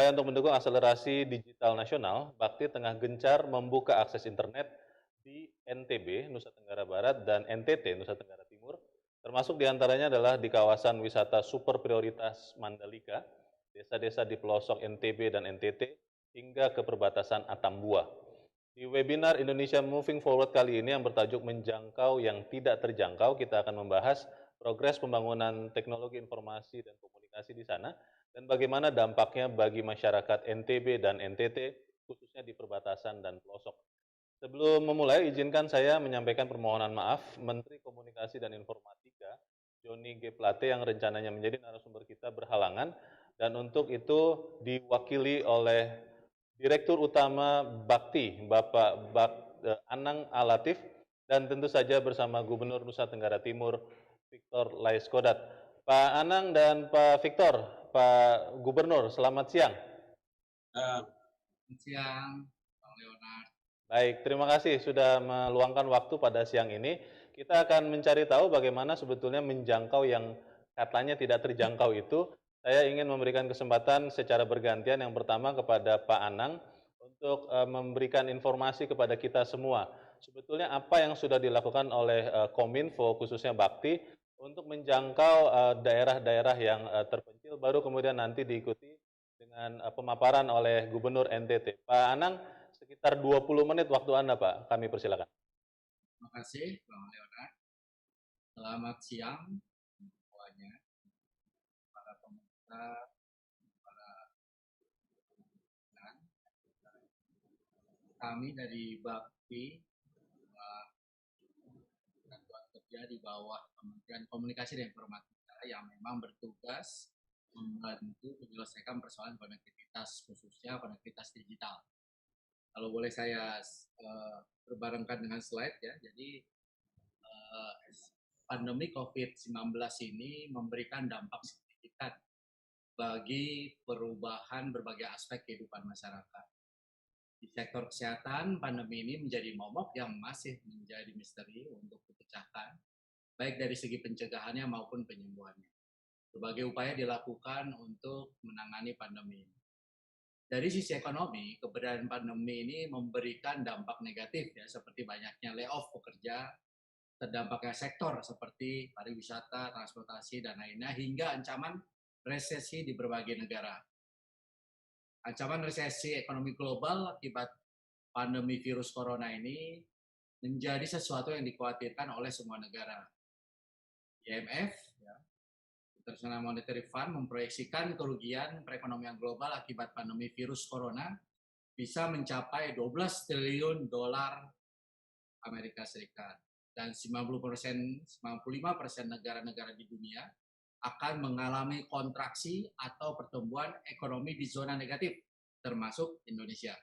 upaya untuk mendukung akselerasi digital nasional, Bakti tengah gencar membuka akses internet di NTB, Nusa Tenggara Barat, dan NTT, Nusa Tenggara Timur, termasuk diantaranya adalah di kawasan wisata super prioritas Mandalika, desa-desa di pelosok NTB dan NTT, hingga ke perbatasan Atambua. Di webinar Indonesia Moving Forward kali ini yang bertajuk Menjangkau yang Tidak Terjangkau, kita akan membahas progres pembangunan teknologi informasi dan komunikasi di sana, dan bagaimana dampaknya bagi masyarakat NTB dan NTT, khususnya di perbatasan dan pelosok. Sebelum memulai, izinkan saya menyampaikan permohonan maaf Menteri Komunikasi dan Informatika, Johnny G. Plate yang rencananya menjadi narasumber kita berhalangan, dan untuk itu diwakili oleh Direktur Utama Bakti, Anang Alatif, dan tentu saja bersama Gubernur Nusa Tenggara Timur, Victor Laiskodat. Pak Anang dan Pak Victor, Pak Gubernur, selamat siang. Selamat siang, Bang Leonard. Baik, terima kasih sudah meluangkan waktu pada siang ini. Kita akan mencari tahu bagaimana sebetulnya menjangkau yang katanya tidak terjangkau itu. Saya ingin memberikan kesempatan secara bergantian, yang pertama kepada Pak Anang untuk memberikan informasi kepada kita semua. Sebetulnya apa yang sudah dilakukan oleh Kominfo, khususnya Bakti, untuk menjangkau daerah-daerah yang terpencil, baru kemudian nanti diikuti dengan pemaparan oleh Gubernur NTT. Pak Anang, sekitar 20 menit waktu Anda, Pak. Kami persilakan. Terima kasih, Bang Leonard. Selamat siang semuanya, para pemirsa, para penonton. Kami dari Bakti, Satuan Kerja di bawah Kementerian Komunikasi dan Informatika yang memang bertugas membantu menyelesaikan persoalan konektivitas, khususnya konektivitas digital. Kalau boleh saya berbarengkan dengan slide ya, jadi pandemi COVID-19 ini memberikan dampak signifikan bagi perubahan berbagai aspek kehidupan masyarakat. Di sektor kesehatan, pandemi ini menjadi momok yang masih menjadi misteri untuk dipecahkan, baik dari segi pencegahannya maupun penyembuhannya. Berbagai upaya dilakukan untuk menangani pandemi ini. Dari sisi ekonomi, keberadaan pandemi ini memberikan dampak negatif ya, seperti banyaknya layoff pekerja, terdampaknya sektor seperti pariwisata, transportasi, dan lainnya, hingga ancaman resesi di berbagai negara. Ancaman resesi ekonomi global akibat pandemi virus corona ini menjadi sesuatu yang dikhawatirkan oleh semua negara. IMF, International Monetary Fund, memproyeksikan kerugian perekonomian global akibat pandemi virus corona bisa mencapai 12 triliun dolar Amerika Serikat. Dan 95% negara-negara di dunia akan mengalami kontraksi atau pertumbuhan ekonomi di zona negatif, termasuk Indonesia.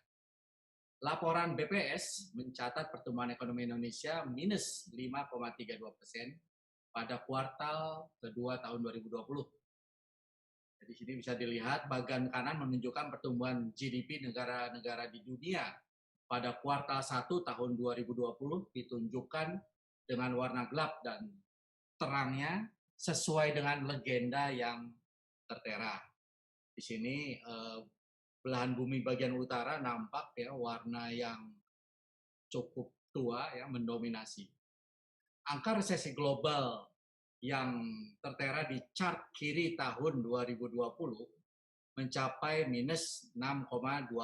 Laporan BPS mencatat pertumbuhan ekonomi Indonesia minus 5,32% pada kuartal kedua tahun 2020. Di sini bisa dilihat bagian kanan menunjukkan pertumbuhan GDP negara-negara di dunia pada kuartal 1 tahun 2020 ditunjukkan dengan warna gelap dan terangnya sesuai dengan legenda yang tertera. Di sini belahan bumi bagian utara nampak ya warna yang cukup tua ya mendominasi. Angka resesi global yang tertera di chart kiri tahun 2020 mencapai minus 6,2%.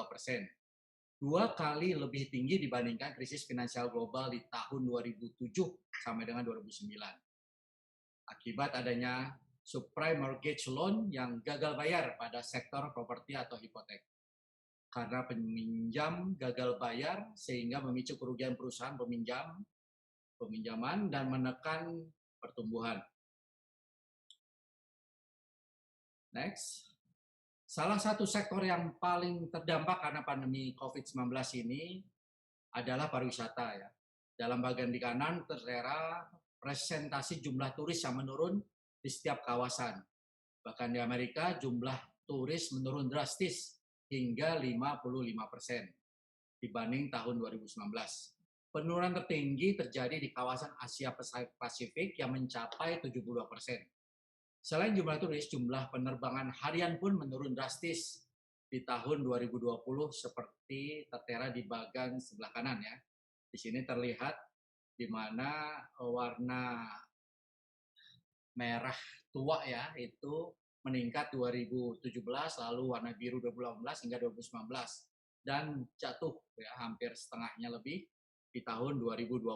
2 kali lebih tinggi dibandingkan krisis finansial global di tahun 2007 sampai dengan 2009. Akibat adanya subprime mortgage loan yang gagal bayar pada sektor properti atau hipotek. Karena peminjam gagal bayar sehingga memicu kerugian perusahaan peminjaman dan menekan pertumbuhan. Next. Salah satu sektor yang paling terdampak karena pandemi COVID-19 ini adalah pariwisata ya. Dalam bagian di kanan tertera presentasi jumlah turis yang menurun di setiap kawasan. Bahkan di Amerika jumlah turis menurun drastis hingga 55% dibanding tahun 2019. Penurunan tertinggi terjadi di kawasan Asia Pasifik yang mencapai 72%. Selain jumlah turis, jumlah penerbangan harian pun menurun drastis di tahun 2020 seperti tertera di bagian sebelah kanan ya. Di sini terlihat di mana warna merah tua ya itu meningkat 2017, lalu warna biru 2018 hingga 2019 dan jatuh ya hampir setengahnya lebih di tahun 2020.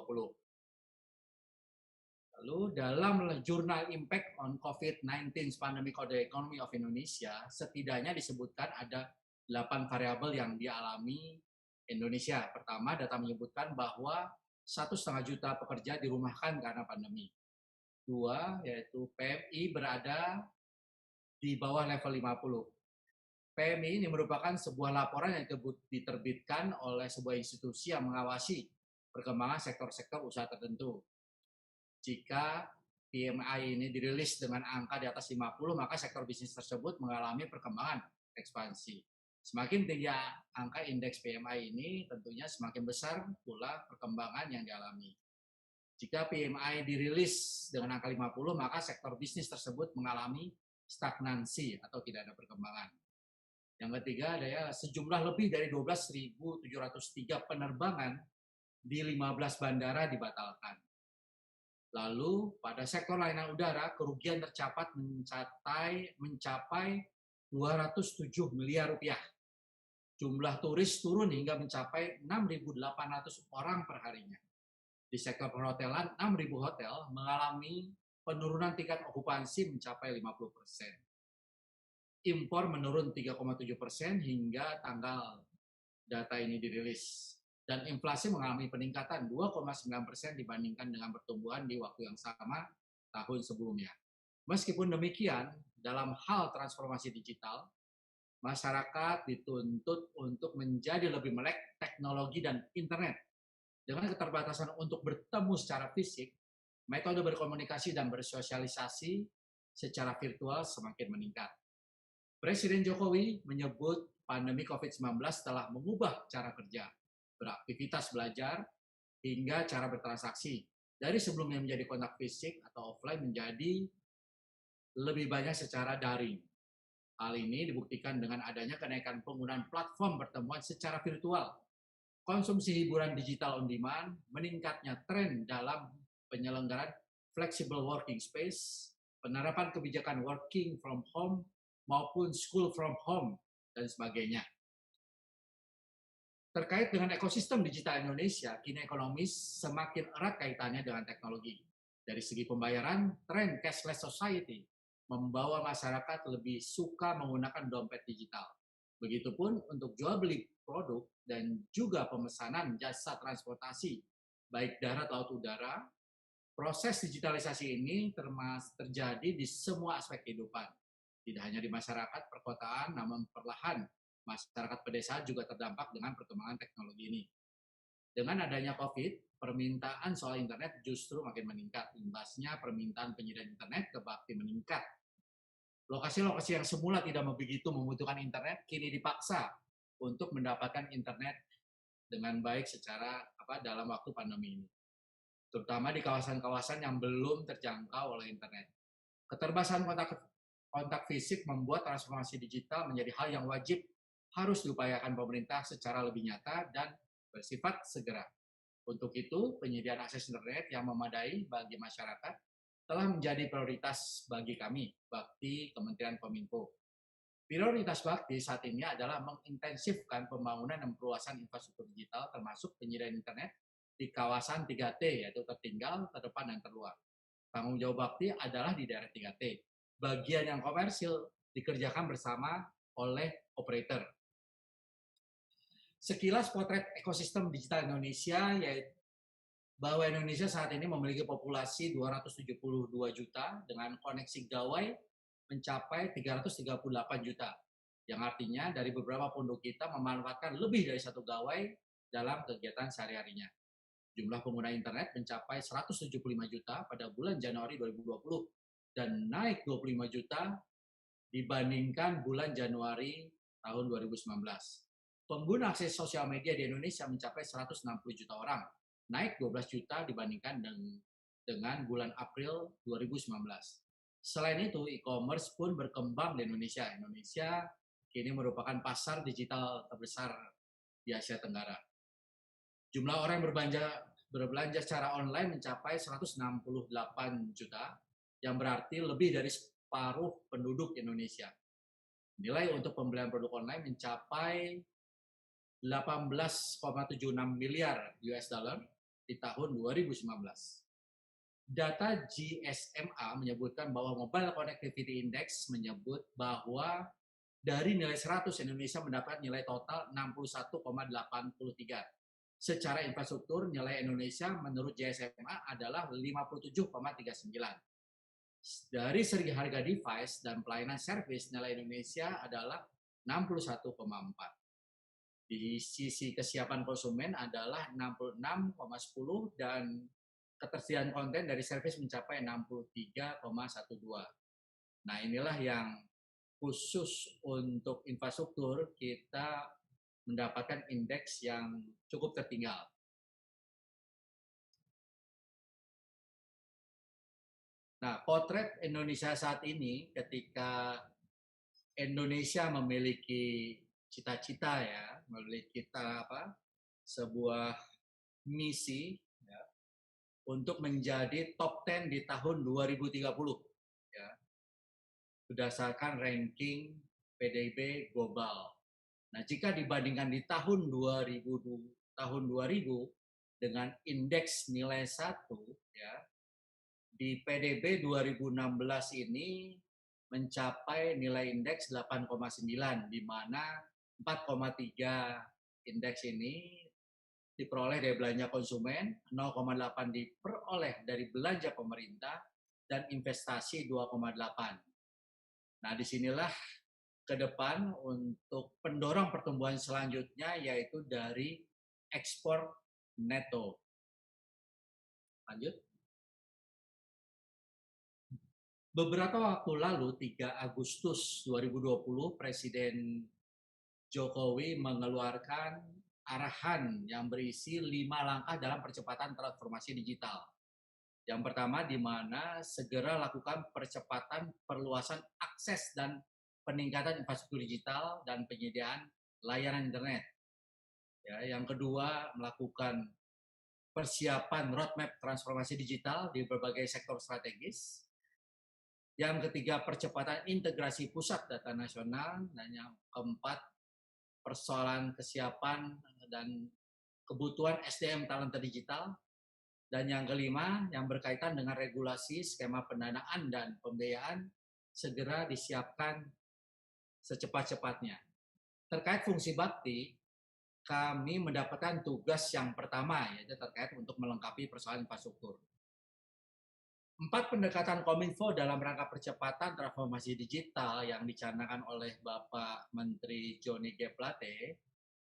Lalu dalam jurnal Impact on COVID-19 Pandemic on the Economy of Indonesia, setidaknya disebutkan ada 8 variabel yang dialami Indonesia. Pertama, data menyebutkan bahwa 1,5 juta pekerja dirumahkan karena pandemi. Dua, yaitu PMI berada di bawah level 50. PMI ini merupakan sebuah laporan yang diterbitkan oleh sebuah institusi yang mengawasi perkembangan sektor-sektor usaha tertentu. Jika PMI ini dirilis dengan angka di atas 50, maka sektor bisnis tersebut mengalami perkembangan ekspansi. Semakin tinggi angka indeks PMI ini, tentunya semakin besar pula perkembangan yang dialami. Jika PMI dirilis dengan angka 50, maka sektor bisnis tersebut mengalami stagnansi atau tidak ada perkembangan. Yang ketiga ada sejumlah lebih dari 12.703 penerbangan di 15 bandara dibatalkan. Lalu pada sektor layanan udara kerugian tercatat mencapai 207 miliar rupiah. Jumlah turis turun hingga mencapai 6.800 orang per harinya. Di sektor perhotelan, 6.000 hotel mengalami penurunan tingkat okupansi mencapai 50%. Impor menurun 3,7% hingga tanggal data ini dirilis. Dan inflasi mengalami peningkatan 2,9% dibandingkan dengan pertumbuhan di waktu yang sama tahun sebelumnya. Meskipun demikian, dalam hal transformasi digital, masyarakat dituntut untuk menjadi lebih melek teknologi dan internet. Dengan keterbatasan untuk bertemu secara fisik, metode berkomunikasi dan bersosialisasi secara virtual semakin meningkat. Presiden Jokowi menyebut pandemi COVID-19 telah mengubah cara kerja, beraktivitas belajar, hingga cara bertransaksi. Dari sebelumnya menjadi kontak fisik atau offline menjadi lebih banyak secara daring. Hal ini dibuktikan dengan adanya kenaikan penggunaan platform pertemuan secara virtual. Konsumsi hiburan digital on demand, meningkatnya tren dalam penyelenggaraan flexible working space, penerapan kebijakan working from home, maupun school from home, dan sebagainya. Terkait dengan ekosistem digital Indonesia, kini ekonomis semakin erat kaitannya dengan teknologi. Dari segi pembayaran, tren cashless society membawa masyarakat lebih suka menggunakan dompet digital. Begitupun untuk jual beli produk dan juga pemesanan jasa transportasi, baik darat, laut, udara, proses digitalisasi ini terjadi di semua aspek kehidupan. Tidak hanya di masyarakat perkotaan, namun perlahan masyarakat pedesaan juga terdampak dengan perkembangan teknologi ini. Dengan adanya COVID, permintaan soal internet justru makin meningkat. Imbasnya permintaan penyediaan internet ke Bakti meningkat. Lokasi-lokasi yang semula tidak begitu membutuhkan internet, kini dipaksa untuk mendapatkan internet dengan baik secara dalam waktu pandemi ini. Terutama di kawasan-kawasan yang belum terjangkau oleh internet. Keterbatasan kontak fisik membuat transformasi digital menjadi hal yang wajib harus diupayakan pemerintah secara lebih nyata dan bersifat segera. Untuk itu, penyediaan akses internet yang memadai bagi masyarakat telah menjadi prioritas bagi kami, Bakti Kementerian Kominfo. Prioritas Bakti saat ini adalah mengintensifkan pembangunan dan perluasan infrastruktur digital termasuk penyediaan internet di kawasan 3T, yaitu tertinggal, terdepan, dan terluar. Tanggung jawab Bakti adalah di daerah 3T. Bagian yang komersil dikerjakan bersama oleh operator. Sekilas potret ekosistem digital Indonesia, yaitu bahwa Indonesia saat ini memiliki populasi 272 juta dengan koneksi gawai mencapai 338 juta. Yang artinya dari beberapa penduduk kita memanfaatkan lebih dari satu gawai dalam kegiatan sehari-harinya. Jumlah pengguna internet mencapai 175 juta pada bulan Januari 2020 dan naik 25 juta dibandingkan bulan Januari tahun 2019. Pengguna akses sosial media di Indonesia mencapai 160 juta orang, naik 12 juta dibandingkan dengan bulan April 2019. Selain itu, e-commerce pun berkembang di Indonesia. Indonesia kini merupakan pasar digital terbesar di Asia Tenggara. Jumlah orang yang berbelanja secara online mencapai 168 juta, yang berarti lebih dari separuh penduduk Indonesia. Nilai untuk pembelian produk online mencapai 18,76 miliar US dollar di tahun 2019. Data GSMA menyebutkan bahwa Mobile Connectivity Index menyebut bahwa dari nilai 100, Indonesia mendapat nilai total 61,83. Secara infrastruktur, nilai Indonesia menurut GSMA adalah 57,39. Dari segi harga device dan pelayanan service, nilai Indonesia adalah 61,4. Di sisi kesiapan konsumen adalah 66,10 dan ketersediaan konten dari service mencapai 63,12. Nah, inilah yang khusus untuk infrastruktur kita mendapatkan indeks yang cukup tertinggal. Nah, potret Indonesia saat ini ketika Indonesia memiliki cita-cita ya, memiliki sebuah misi ya, untuk menjadi top 10 di tahun 2030 ya, berdasarkan ranking PDB global. Nah, jika dibandingkan di tahun 2000 dengan indeks nilai 1 ya, di PDB 2016 ini mencapai nilai indeks 8,9, di mana 4,3 indeks ini diperoleh dari belanja konsumen, 0,8 diperoleh dari belanja pemerintah, dan investasi 2,8. Nah, disinilah ke depan untuk pendorong pertumbuhan selanjutnya, yaitu dari ekspor neto. Lanjut. Beberapa waktu lalu, 3 Agustus 2020, Presiden Jokowi mengeluarkan arahan yang berisi 5 langkah dalam percepatan transformasi digital. Yang pertama, di mana segera lakukan percepatan perluasan akses dan peningkatan infrastruktur digital dan penyediaan layanan internet. Ya, yang kedua, melakukan persiapan roadmap transformasi digital di berbagai sektor strategis. Yang ketiga, percepatan integrasi pusat data nasional. Dan yang keempat, persoalan kesiapan dan kebutuhan SDM talenta digital. Dan yang kelima, yang berkaitan dengan regulasi, skema pendanaan dan pembiayaan segera disiapkan secepat-cepatnya. Terkait fungsi bakti, kami mendapatkan tugas yang pertama, yaitu terkait untuk melengkapi persoalan infrastruktur. 4 pendekatan Kominfo dalam rangka percepatan transformasi digital yang dicanangkan oleh Bapak Menteri Johnny G. Plate.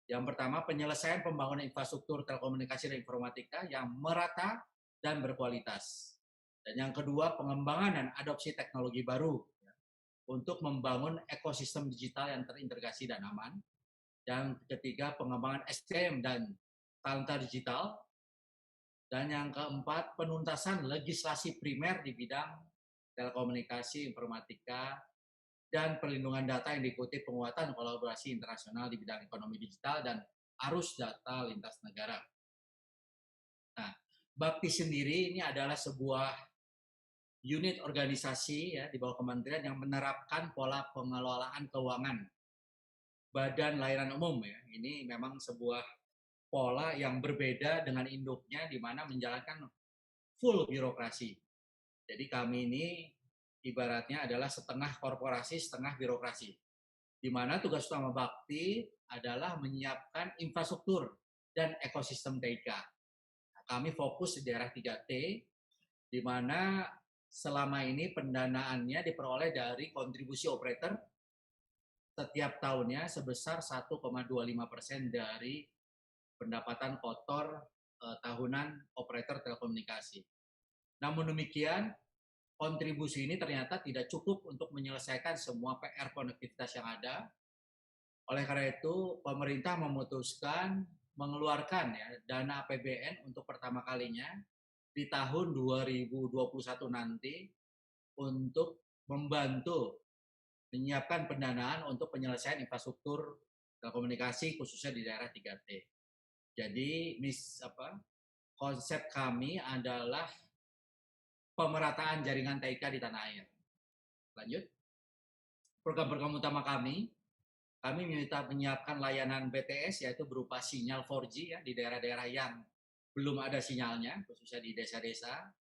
Yang pertama, penyelesaian pembangunan infrastruktur telekomunikasi dan informatika yang merata dan berkualitas. Dan yang kedua, pengembangan dan adopsi teknologi baru untuk membangun ekosistem digital yang terintegrasi dan aman. Yang ketiga, pengembangan SDM dan talenta digital. Dan yang keempat, penuntasan legislasi primer di bidang telekomunikasi, informatika, dan perlindungan data yang diikuti penguatan kolaborasi internasional di bidang ekonomi digital dan arus data lintas negara. Nah, Bakti sendiri ini adalah sebuah unit organisasi ya di bawah kementerian yang menerapkan pola pengelolaan keuangan badan layanan umum ya. Ini memang sebuah pola yang berbeda dengan induknya di mana menjalankan full birokrasi. Jadi kami ini ibaratnya adalah setengah korporasi, setengah birokrasi. Di mana tugas utama Bakti adalah menyiapkan infrastruktur dan ekosistem TIK. Nah, kami fokus di daerah 3T, di mana selama ini pendanaannya diperoleh dari kontribusi operator setiap tahunnya sebesar 1,25% dari pendapatan kotor tahunan operator telekomunikasi. Namun demikian, kontribusi ini ternyata tidak cukup untuk menyelesaikan semua PR konektivitas yang ada. Oleh karena itu, pemerintah memutuskan mengeluarkan ya, dana APBN untuk pertama kalinya di tahun 2021 nanti untuk membantu menyiapkan pendanaan untuk penyelesaian infrastruktur telekomunikasi khususnya di daerah 3T. Jadi konsep kami adalah pemerataan jaringan TIK di tanah air. Lanjut. Program-program utama kami menyiapkan layanan BTS yaitu berupa sinyal 4G ya di daerah-daerah yang belum ada sinyalnya, khususnya di desa-desa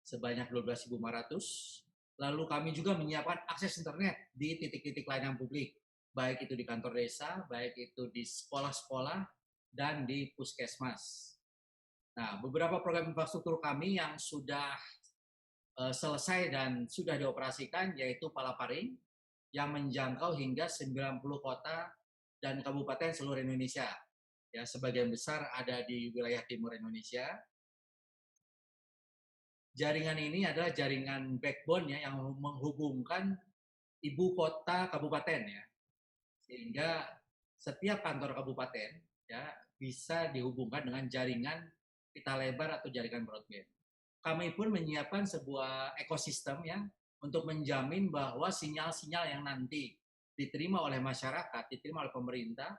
sebanyak 12.500. Lalu kami juga menyiapkan akses internet di titik-titik layanan publik, baik itu di kantor desa, baik itu di sekolah-sekolah, dan di puskesmas. Nah, beberapa program infrastruktur kami yang sudah selesai dan sudah dioperasikan yaitu Palaparing yang menjangkau hingga 90 kota dan kabupaten seluruh Indonesia. Ya, sebagian besar ada di wilayah timur Indonesia. Jaringan ini adalah jaringan backbone ya yang menghubungkan ibu kota kabupaten ya. Sehingga setiap kantor kabupaten ya bisa dihubungkan dengan jaringan pita lebar atau jaringan broadband. Kami pun menyiapkan sebuah ekosistem ya untuk menjamin bahwa sinyal-sinyal yang nanti diterima oleh masyarakat, diterima oleh pemerintah,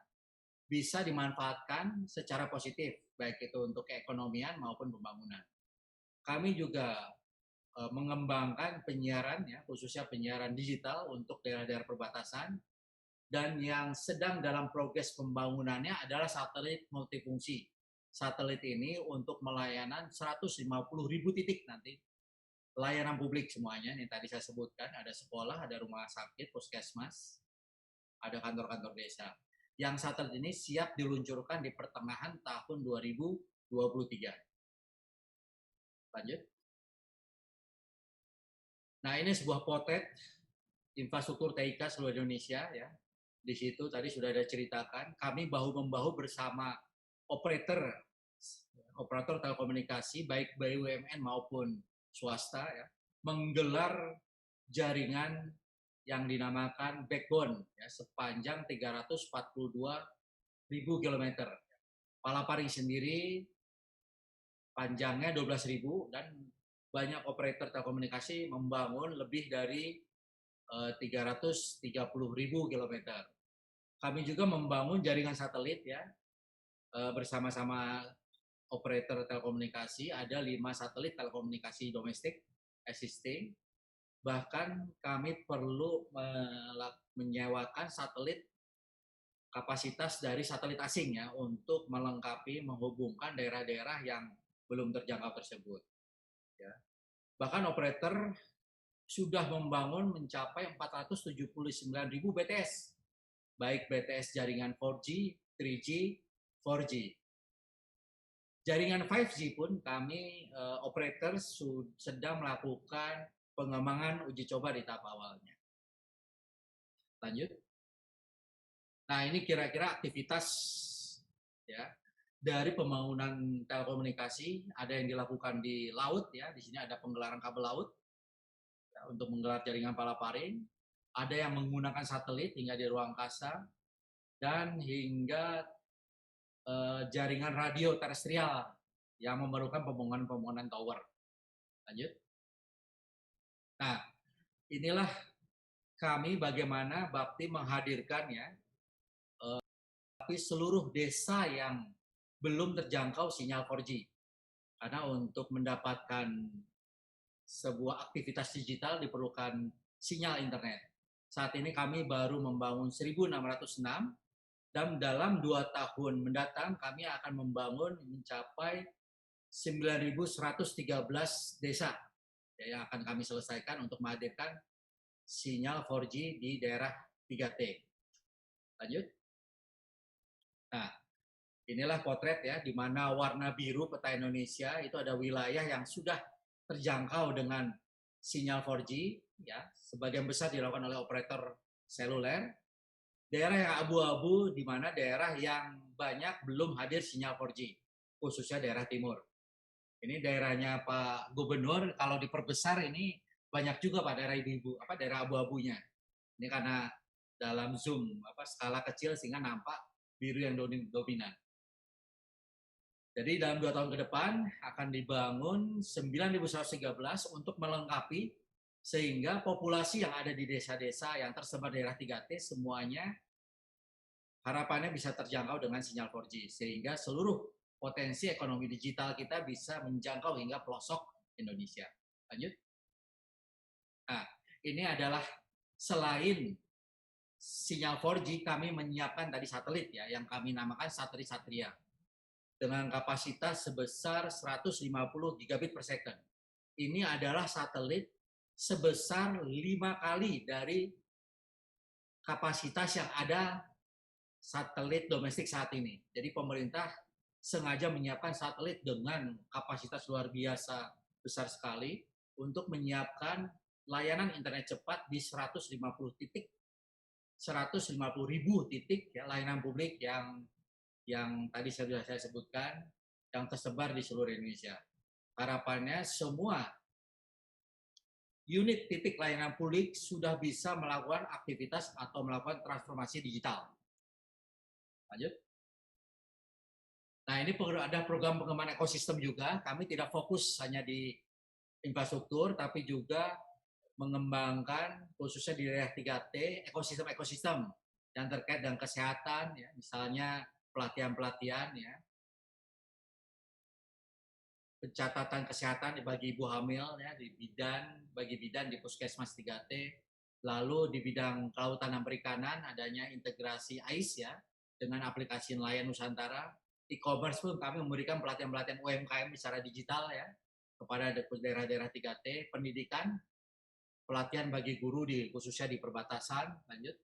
bisa dimanfaatkan secara positif, baik itu untuk keekonomian maupun pembangunan. Kami juga mengembangkan penyiaran, ya, khususnya penyiaran digital untuk daerah-daerah perbatasan, dan yang sedang dalam progres pembangunannya adalah satelit multifungsi. Satelit ini untuk melayanan 150.000 titik nanti, layanan publik semuanya, yang tadi saya sebutkan, ada sekolah, ada rumah sakit, puskesmas, ada kantor-kantor desa. Yang satelit ini siap diluncurkan di pertengahan tahun 2023. Lanjut. Nah, ini sebuah potret infrastruktur TIK seluruh Indonesia ya. Di situ tadi sudah ada ceritakan, kami bahu-membahu bersama operator telekomunikasi baik BUMN maupun swasta ya, menggelar jaringan yang dinamakan backbone ya, sepanjang 342.000 km. Palaparing sendiri panjangnya 12.000 dan banyak operator telekomunikasi membangun lebih dari 330.000 km. Kami juga membangun jaringan satelit ya bersama-sama operator telekomunikasi, ada 5 satelit telekomunikasi domestik existing. Bahkan kami perlu menyewakan satelit kapasitas dari satelit asing ya untuk melengkapi menghubungkan daerah-daerah yang belum terjangkau tersebut. Ya. Bahkan operator sudah membangun mencapai 479.000 BTS, baik BTS jaringan 4G, 3G, 4G. Jaringan 5G pun kami operator sedang melakukan pengembangan uji coba di tahap awalnya. Lanjut. Nah, ini kira-kira aktivitas ya dari pembangunan telekomunikasi. Ada yang dilakukan di laut ya, di sini ada penggelaran kabel laut ya, untuk menggelar jaringan Palaparing. Ada yang menggunakan satelit hingga di ruang angkasa, dan hingga jaringan radio terestrial yang memerlukan pembangunan tower. Lanjut. Nah, inilah kami bagaimana Bakti menghadirkan ya seluruh desa yang belum terjangkau sinyal 4G. Karena untuk mendapatkan sebuah aktivitas digital diperlukan sinyal internet. Saat ini kami baru membangun 1.606, dan dalam 2 tahun mendatang kami akan membangun mencapai 9.113 desa yang akan kami selesaikan untuk menghadirkan sinyal 4G di daerah 3T. Lanjut. Nah, inilah potret ya, di mana warna biru peta Indonesia itu ada wilayah yang sudah terjangkau dengan sinyal 4G, ya, sebagian besar dilakukan oleh operator seluler. Daerah yang abu-abu di mana daerah yang banyak belum hadir sinyal 4G, khususnya daerah timur. Ini daerahnya Pak Gubernur, kalau diperbesar ini banyak juga Pak daerah abu-abunya. Ini karena dalam zoom skala kecil sehingga nampak biru yang dominan. Jadi dalam 2 tahun ke depan akan dibangun 9.113 untuk melengkapi Sehingga populasi yang ada di desa-desa yang tersebar daerah 3T semuanya harapannya bisa terjangkau dengan sinyal 4G, sehingga seluruh potensi ekonomi digital kita bisa menjangkau hingga pelosok Indonesia. Lanjut. Nah, ini adalah selain sinyal 4G, kami menyiapkan tadi satelit ya, yang kami namakan satelit Satria dengan kapasitas sebesar 150 gigabit per second. Ini adalah satelit sebesar 5 kali dari kapasitas yang ada satelit domestik saat ini. Jadi pemerintah sengaja menyiapkan satelit dengan kapasitas luar biasa besar sekali untuk menyiapkan layanan internet cepat di 150 titik, 150 ribu titik ya, layanan publik yang tadi sudah saya sebutkan, yang tersebar di seluruh Indonesia. Harapannya semua unit titik layanan publik sudah bisa melakukan aktivitas atau melakukan transformasi digital. Lanjut. Nah, ini ada program pengembangan ekosistem juga. Kami tidak fokus hanya di infrastruktur, tapi juga mengembangkan khususnya di daerah 3T, ekosistem-ekosistem yang terkait dengan kesehatan, ya, misalnya pelatihan-pelatihan, ya, pencatatan kesehatan bagi ibu hamil, ya, di bagi bidan di puskesmas 3T, lalu di bidang kelautan dan perikanan adanya integrasi AIS ya dengan aplikasi nelayan Nusantara. E-commerce pun kami memberikan pelatihan-pelatihan UMKM secara digital ya kepada daerah-daerah 3T, pendidikan, pelatihan bagi guru khususnya di perbatasan. Lanjut.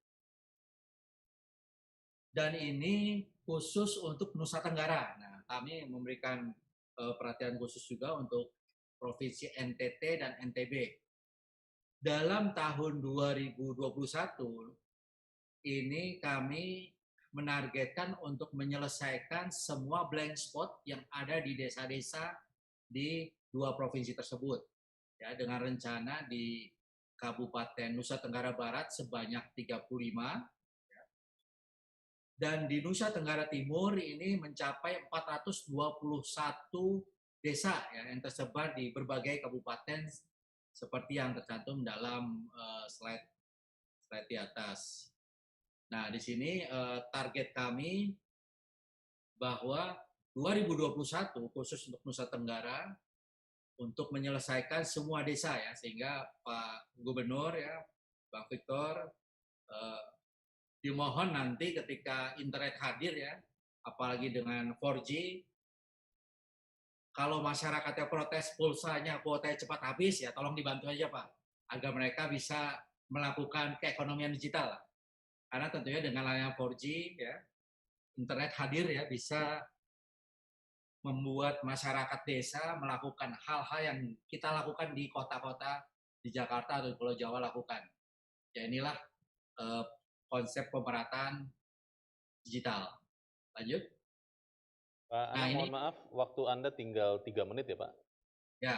Dan ini khusus untuk Nusa Tenggara. Nah, kami memberikan perhatian khusus juga untuk Provinsi NTT dan NTB. Dalam tahun 2021 ini kami menargetkan untuk menyelesaikan semua blank spot yang ada di desa-desa di 2 provinsi tersebut. Ya, dengan rencana di Kabupaten Nusa Tenggara Barat sebanyak 35 dan di Nusa Tenggara Timur ini mencapai 421 desa ya, yang tersebar di berbagai kabupaten seperti yang tercantum dalam slide di atas. Nah, di sini target kami bahwa 2021 khusus untuk Nusa Tenggara untuk menyelesaikan semua desa ya, sehingga Pak Gubernur ya, Bang Victor dimohon nanti ketika internet hadir ya, apalagi dengan 4G, kalau masyarakatnya protes pulsanya kuotanya cepat habis ya, tolong dibantu aja Pak, agar mereka bisa melakukan keekonomian digital. Karena tentunya dengan layanan 4G ya, internet hadir ya, bisa membuat masyarakat desa melakukan hal-hal yang kita lakukan di kota-kota di Jakarta atau di Pulau Jawa lakukan. Ya, inilah konsep pemerataan digital. Lanjut. Pak Anang, mohon maaf, waktu Anda tinggal 3 menit ya Pak? Ya,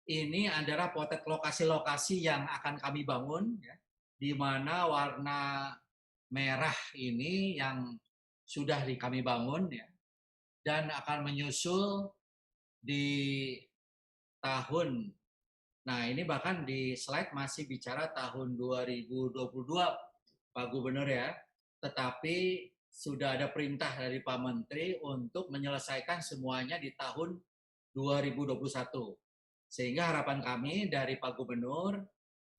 ini adalah potret lokasi-lokasi yang akan kami bangun, ya, di mana warna merah ini yang sudah kami bangun, ya, dan akan menyusul di tahun. Nah, ini bahkan di slide masih bicara tahun 2022, Pak Gubernur ya. Tetapi sudah ada perintah dari Pak Menteri untuk menyelesaikan semuanya di tahun 2021. Sehingga harapan kami dari Pak Gubernur,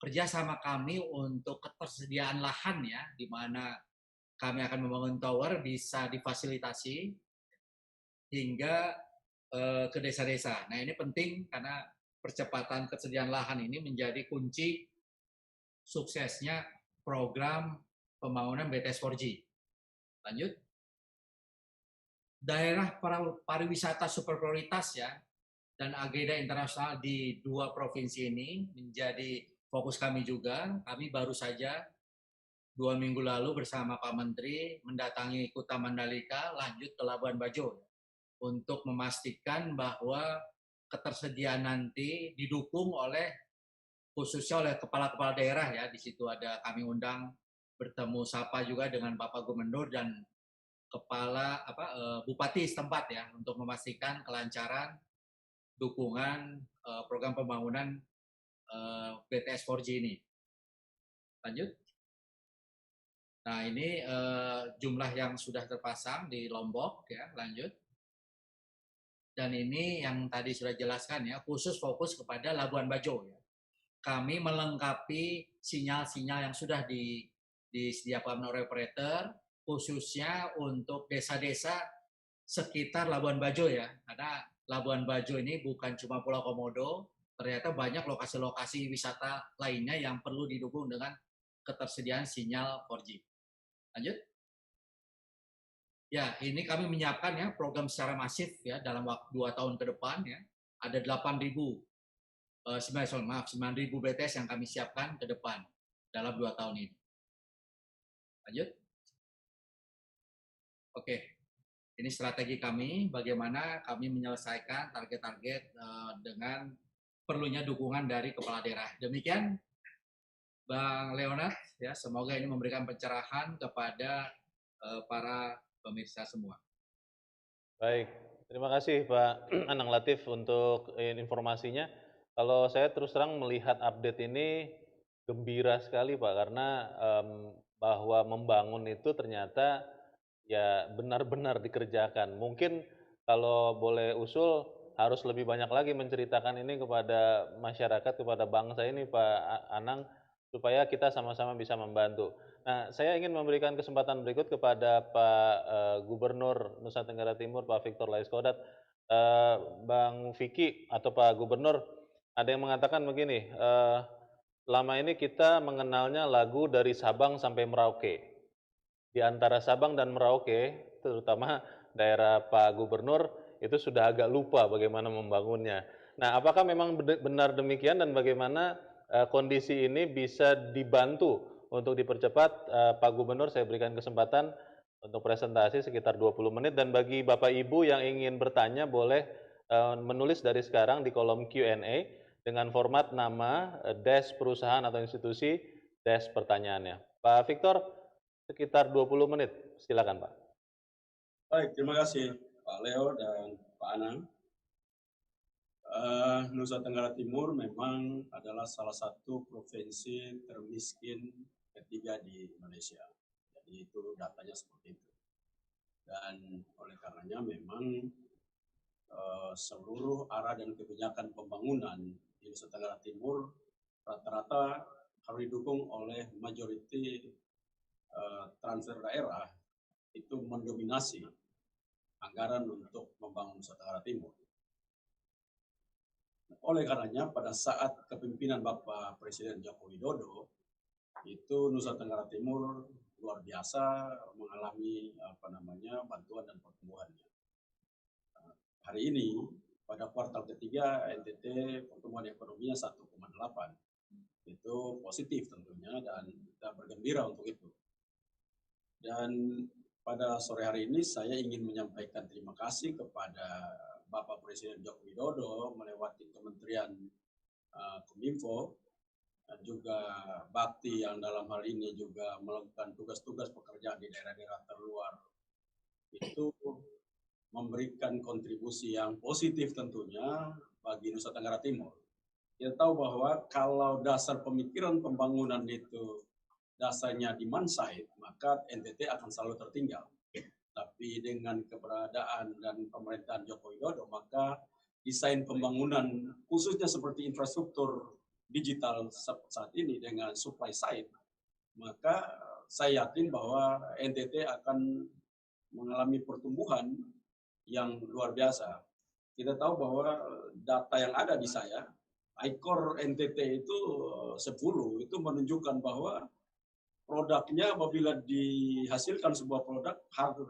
kerjasama kami untuk ketersediaan lahan ya, di mana kami akan membangun tower bisa difasilitasi hingga ke desa-desa. Nah, ini penting karena percepatan ketersediaan lahan ini menjadi kunci suksesnya program pembangunan BTS 4G. Lanjut. Daerah pariwisata super prioritas ya, dan agenda internasional di 2 provinsi ini menjadi fokus kami juga. Kami baru saja 2 minggu lalu bersama Pak Menteri mendatangi Kuta Mandalika, lanjut ke Labuan Bajo untuk memastikan bahwa ketersediaan nanti didukung oleh khususnya oleh kepala-kepala daerah ya. Di situ ada kami undang bertemu sapa juga dengan Bapak Gubernur dan kepala bupati setempat ya untuk memastikan kelancaran dukungan program pembangunan BTS 4G ini. Lanjut. Nah, ini jumlah yang sudah terpasang di Lombok ya, lanjut. Dan ini yang tadi sudah jelaskan ya, khusus fokus kepada Labuan Bajo ya. Kami melengkapi sinyal-sinyal yang sudah disediakan oleh operator, khususnya untuk desa-desa sekitar Labuan Bajo ya. Karena Labuan Bajo ini bukan cuma Pulau Komodo, ternyata banyak lokasi-lokasi wisata lainnya yang perlu didukung dengan ketersediaan sinyal 4G. Lanjut. Ya, ini kami menyiapkan ya program secara masif ya dalam waktu 2 tahun ke depan ya. Ada 8.000 9.000 BTS yang kami siapkan ke depan dalam 2 tahun ini. Lanjut. Oke. Ini strategi kami bagaimana kami menyelesaikan target-target dengan perlunya dukungan dari kepala daerah. Demikian Bang Leonard ya, semoga ini memberikan pencerahan kepada para pemirsa semua. Baik, terima kasih Pak Anang Latif untuk informasinya. Kalau saya terus terang melihat update ini gembira sekali Pak, karena bahwa membangun itu ternyata ya benar-benar dikerjakan. Mungkin kalau boleh usul harus lebih banyak lagi menceritakan ini kepada masyarakat, kepada bangsa ini Pak Anang, supaya kita sama-sama bisa membantu. Nah, saya ingin memberikan kesempatan berikut kepada Pak Gubernur Nusa Tenggara Timur, Pak Victor Laiskodat. Bang Vicky atau Pak Gubernur, ada yang mengatakan begini, selama ini kita mengenalnya lagu dari Sabang sampai Merauke. Di antara Sabang dan Merauke, terutama daerah Pak Gubernur, itu sudah agak lupa bagaimana membangunnya. Nah, apakah memang benar demikian dan bagaimana kondisi ini bisa dibantu untuk dipercepat? Pak Gubernur, saya berikan kesempatan untuk presentasi sekitar 20 menit, dan bagi Bapak Ibu yang ingin bertanya boleh menulis dari sekarang di kolom Q&A dengan format nama, dash perusahaan atau institusi, dash pertanyaannya. Pak Victor, sekitar 20 menit, silakan Pak. Baik, terima kasih Pak Leo dan Pak Anang. Nusa Tenggara Timur memang adalah salah satu provinsi termiskin ketiga di Indonesia. Jadi itu datanya seperti itu. Dan oleh karenanya memang seluruh arah dan kebijakan pembangunan di Nusa Tenggara Timur rata-rata harus didukung oleh majority transfer daerah itu mendominasi anggaran untuk membangun Nusa Tenggara Timur. Oleh karenanya pada saat kepemimpinan Bapak Presiden Joko Widodo itu Nusa Tenggara Timur luar biasa mengalami bantuan dan pertumbuhannya. Hari ini pada kuartal ketiga NTT pertumbuhan ekonominya 1,8, itu positif tentunya dan kita bergembira untuk itu. Dan pada sore hari ini saya ingin menyampaikan terima kasih kepada Bapak Presiden Joko Widodo melewati Kementerian Kominfo dan juga Bakti yang dalam hal ini juga melakukan tugas-tugas pekerjaan di daerah-daerah terluar, itu memberikan kontribusi yang positif tentunya bagi Nusa Tenggara Timur. Kita tahu bahwa kalau dasar pemikiran pembangunan itu dasarnya demand side, maka NTT akan selalu tertinggal. Tapi dengan keberadaan dan pemerintahan Joko Widodo, maka desain pembangunan khususnya seperti infrastruktur digital saat ini dengan supply side, maka saya yakin bahwa NTT akan mengalami pertumbuhan yang luar biasa. Kita tahu bahwa data yang ada di saya, ICOR NTT itu 10, itu menunjukkan bahwa produknya apabila dihasilkan sebuah produk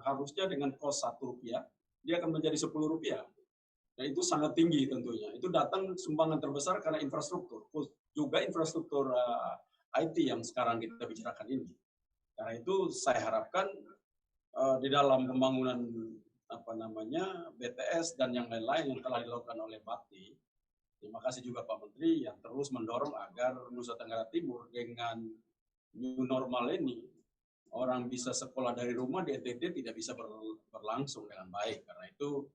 harusnya dengan kos Rp1, dia akan menjadi Rp10. Nah, itu sangat tinggi tentunya. Itu datang sumbangan terbesar karena infrastruktur, juga infrastruktur IT yang sekarang kita bicarakan ini. Karena itu saya harapkan di dalam pembangunan BTS dan yang lain-lain yang telah dilakukan oleh Bakti. Terima kasih juga Pak Menteri yang terus mendorong agar Nusa Tenggara Timur dengan new normal ini orang bisa sekolah dari rumah di NTT tidak bisa berlangsung dengan baik. Karena itu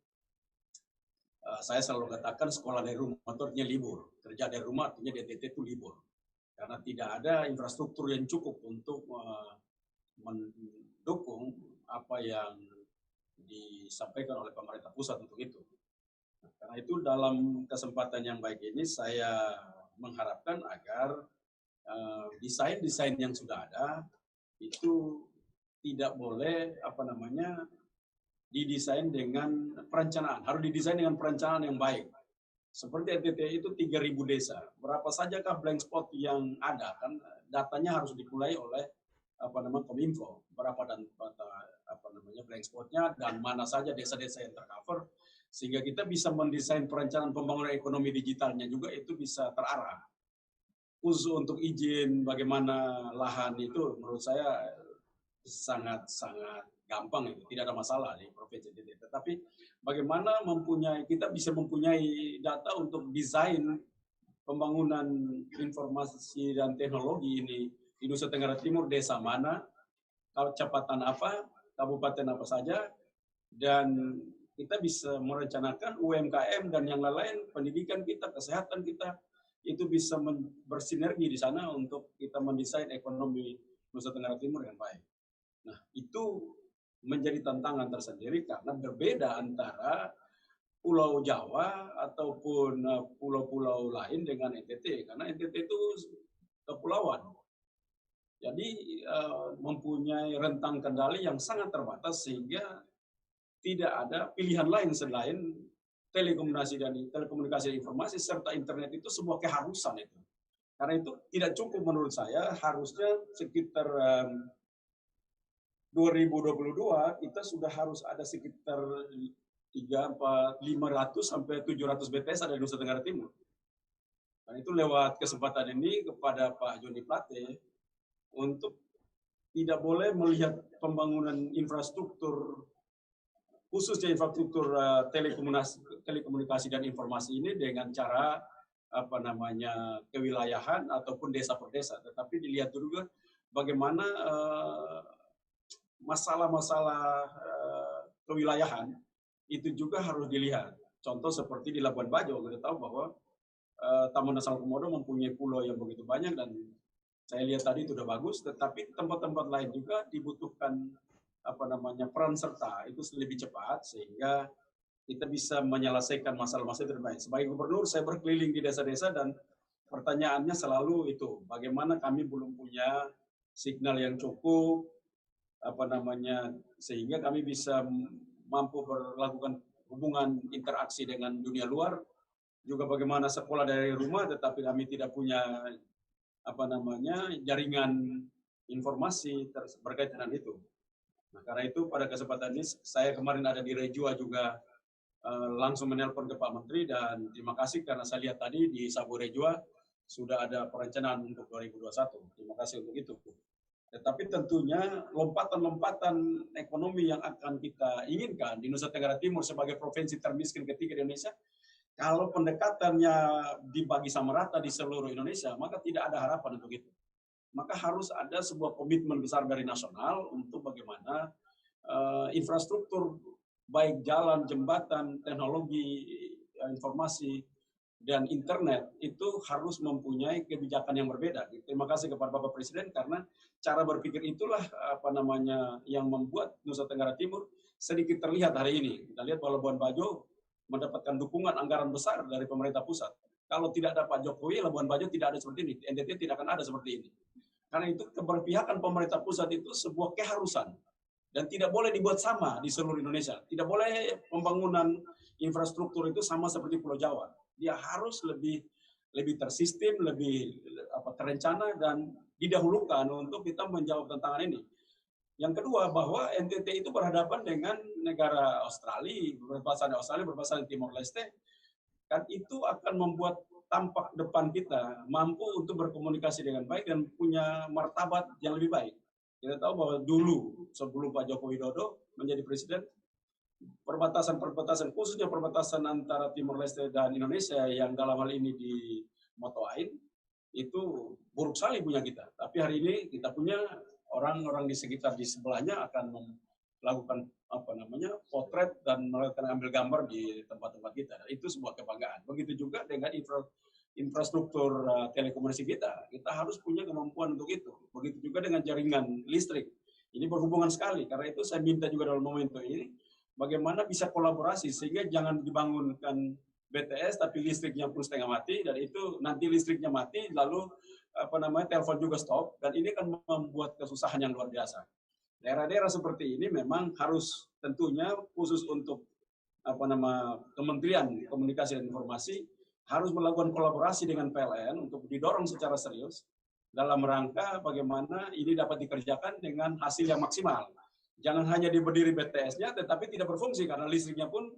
saya selalu katakan sekolah dari rumah itu artinya libur, kerja dari rumah artinya di NTT itu libur. Karena tidak ada infrastruktur yang cukup untuk mendukung apa yang disampaikan oleh pemerintah pusat untuk itu. Nah, karena itu dalam kesempatan yang baik ini saya mengharapkan agar desain-desain yang sudah ada itu tidak boleh didesain dengan perencanaan, harus didesain dengan perencanaan yang baik. Seperti NTT itu 3.000 desa, berapa sajakah blank spot yang ada, kan datanya harus dimulai oleh Kominfo, berapa dan blank spotnya dan mana saja desa-desa yang tercover, sehingga kita bisa mendesain perencanaan pembangunan ekonomi digitalnya juga itu bisa terarah. Khusus untuk izin bagaimana lahan itu menurut saya sangat gampang, itu tidak ada masalah di provinsi NTT. Tetapi bagaimana kita bisa mempunyai data untuk desain pembangunan informasi dan teknologi ini di Nusa Tenggara Timur, desa mana, kecepatan apa, kabupaten apa saja, dan kita bisa merencanakan UMKM dan yang lain-lain, pendidikan kita, kesehatan kita, itu bisa bersinergi di sana untuk kita mendesain ekonomi Nusa Tenggara Timur yang baik. Nah, itu menjadi tantangan tersendiri karena berbeda antara Pulau Jawa ataupun pulau-pulau lain dengan NTT, karena NTT itu kepulauan. Jadi mempunyai rentang kendali yang sangat terbatas sehingga tidak ada pilihan lain selain telekomunikasi dan informasi serta internet itu sebuah keharusan itu. Karena itu tidak cukup menurut saya, harusnya sekitar 2022 kita sudah harus ada sekitar 500 sampai 700 BTS ada di Nusa Tenggara Timur. Dan itu lewat kesempatan ini kepada Pak Joni Plate untuk tidak boleh melihat pembangunan infrastruktur, khususnya infrastruktur telekomunikasi dan informasi ini dengan cara kewilayahan ataupun desa per desa, tetapi dilihat juga bagaimana masalah-masalah kewilayahan itu juga harus dilihat. Contoh seperti di Labuan Bajo, kita tahu bahwa Taman Nasional Komodo mempunyai pulau yang begitu banyak dan saya lihat tadi itu sudah bagus, tetapi tempat-tempat lain juga dibutuhkan peran serta itu lebih cepat sehingga kita bisa menyelesaikan masalah-masalah terbaik. Sebagai gubernur saya berkeliling di desa-desa dan pertanyaannya selalu itu, bagaimana kami belum punya signal yang cukup sehingga kami bisa mampu melakukan hubungan interaksi dengan dunia luar, juga bagaimana sekolah dari rumah tetapi kami tidak punya jaringan informasi berkaitan dengan itu. Nah, karena itu pada kesempatan ini saya kemarin ada di Rejua juga langsung menelpon ke Pak Menteri dan terima kasih karena saya lihat tadi di Sabu Rejua sudah ada perencanaan untuk 2021. Terima kasih untuk itu. Tetapi tentunya lompatan-lompatan ekonomi yang akan kita inginkan di Nusa Tenggara Timur sebagai provinsi termiskin ketiga di Indonesia, kalau pendekatannya dibagi sama rata di seluruh Indonesia, maka tidak ada harapan untuk itu. Maka harus ada sebuah komitmen besar dari nasional untuk bagaimana infrastruktur, baik jalan, jembatan, teknologi, informasi, dan internet itu harus mempunyai kebijakan yang berbeda. Terima kasih kepada Bapak Presiden karena cara berpikir itulah yang membuat Nusa Tenggara Timur sedikit terlihat hari ini. Kita lihat bahwa Labuan Bajo mendapatkan dukungan anggaran besar dari pemerintah pusat. Kalau tidak ada Pak Jokowi, Labuan Bajo tidak ada seperti ini. NTT tidak akan ada seperti ini. Karena itu keberpihakan pemerintah pusat itu sebuah keharusan dan tidak boleh dibuat sama di seluruh Indonesia. Tidak boleh pembangunan infrastruktur itu sama seperti Pulau Jawa. Dia harus lebih tersistem, lebih terencana dan didahulukan untuk kita menjawab tantangan ini. Yang kedua, bahwa NTT itu berhadapan dengan negara Australia, berbahasa Timor Leste, kan itu akan membuat tampak depan kita mampu untuk berkomunikasi dengan baik dan punya martabat yang lebih baik. Kita tahu bahwa dulu sebelum Pak Joko Widodo menjadi presiden, perbatasan khususnya perbatasan antara Timor Leste dan Indonesia yang dalam hal ini di Motoain itu buruk sekali punya kita. Tapi hari ini kita punya orang-orang di sekitar di sebelahnya akan lakukan potret dan melakukan ambil gambar di tempat-tempat kita. Dan itu sebuah kebanggaan. Begitu juga dengan infrastruktur telekomunikasi kita. Kita harus punya kemampuan untuk itu. Begitu juga dengan jaringan listrik. Ini berhubungan sekali. Karena itu saya minta juga dalam momentum ini bagaimana bisa kolaborasi sehingga jangan dibangunkan BTS tapi listriknya pun setengah mati, dan itu nanti listriknya mati lalu telepon juga stop, dan ini akan membuat kesusahan yang luar biasa. Daerah-daerah seperti ini memang harus tentunya khusus untuk Kementerian Komunikasi dan Informasi harus melakukan kolaborasi dengan PLN untuk didorong secara serius dalam rangka bagaimana ini dapat dikerjakan dengan hasil yang maksimal. Jangan hanya diberdiri BTS-nya tetapi tidak berfungsi karena listriknya pun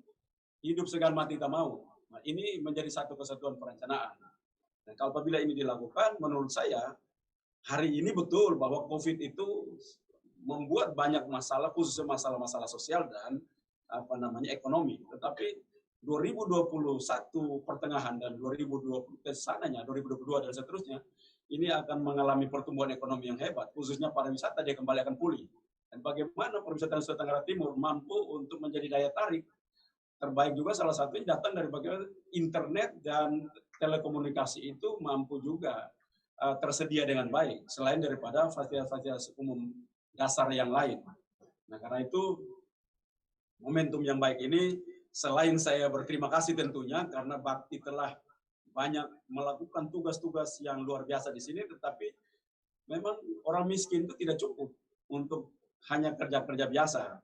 hidup segan mati tak mau. Nah, ini menjadi satu kesatuan perencanaan. Dan kalau apabila ini dilakukan, menurut saya hari ini betul bahwa COVID itu membuat banyak masalah, khususnya masalah-masalah sosial dan ekonomi. Tetapi 2021 pertengahan dan 2020 kesananya 2022 dan seterusnya ini akan mengalami pertumbuhan ekonomi yang hebat, khususnya pariwisata dia kembali akan pulih. Dan bagaimana pariwisata Nusa Tenggara Timur mampu untuk menjadi daya tarik terbaik juga salah satunya datang dari bagaimana internet dan telekomunikasi itu mampu juga tersedia dengan baik selain daripada fasilitas umum dasar yang lain. Nah, karena itu momentum yang baik ini selain saya berterima kasih tentunya karena Bakti telah banyak melakukan tugas-tugas yang luar biasa di sini, tetapi memang orang miskin itu tidak cukup untuk hanya kerja-kerja biasa.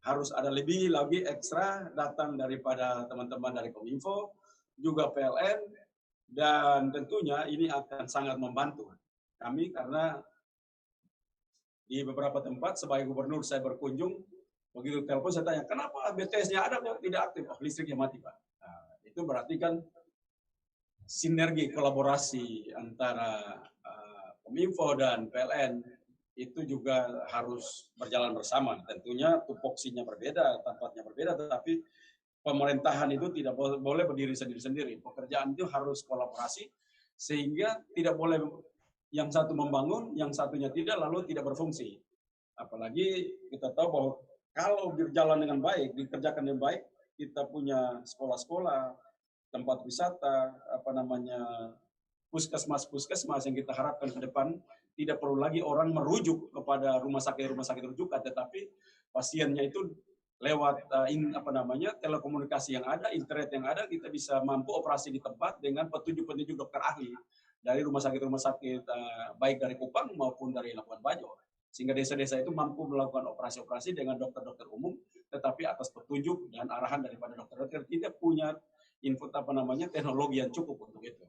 Harus ada lebih lagi ekstra datang daripada teman-teman dari Kominfo, juga PLN, dan tentunya ini akan sangat membantu kami karena di beberapa tempat sebagai gubernur saya berkunjung, begitu telepon saya tanya, kenapa BTS-nya ada kok tidak aktif? Oh, listriknya mati, Pak. Nah, itu berarti kan sinergi kolaborasi antara Kominfo dan PLN itu juga harus berjalan bersama. Tentunya tupoksinya berbeda, tempatnya berbeda, tetapi pemerintahan itu tidak boleh berdiri sendiri-sendiri. Pekerjaan itu harus kolaborasi, sehingga tidak boleh yang satu membangun, yang satunya tidak, lalu tidak berfungsi. Apalagi kita tahu bahwa kalau berjalan dengan baik, dikerjakan dengan baik, kita punya sekolah-sekolah, tempat wisata, puskesmas yang kita harapkan ke depan, tidak perlu lagi orang merujuk kepada rumah sakit rujukan, tetapi pasiennya itu lewat telekomunikasi yang ada, internet yang ada, kita bisa mampu operasi di tempat dengan petunjuk-petunjuk dokter ahli dari rumah sakit baik dari Kupang maupun dari Labuan Bajo, sehingga desa-desa itu mampu melakukan operasi-operasi dengan dokter-dokter umum, tetapi atas petunjuk dan arahan daripada dokter-dokter tidak punya teknologi yang cukup untuk itu.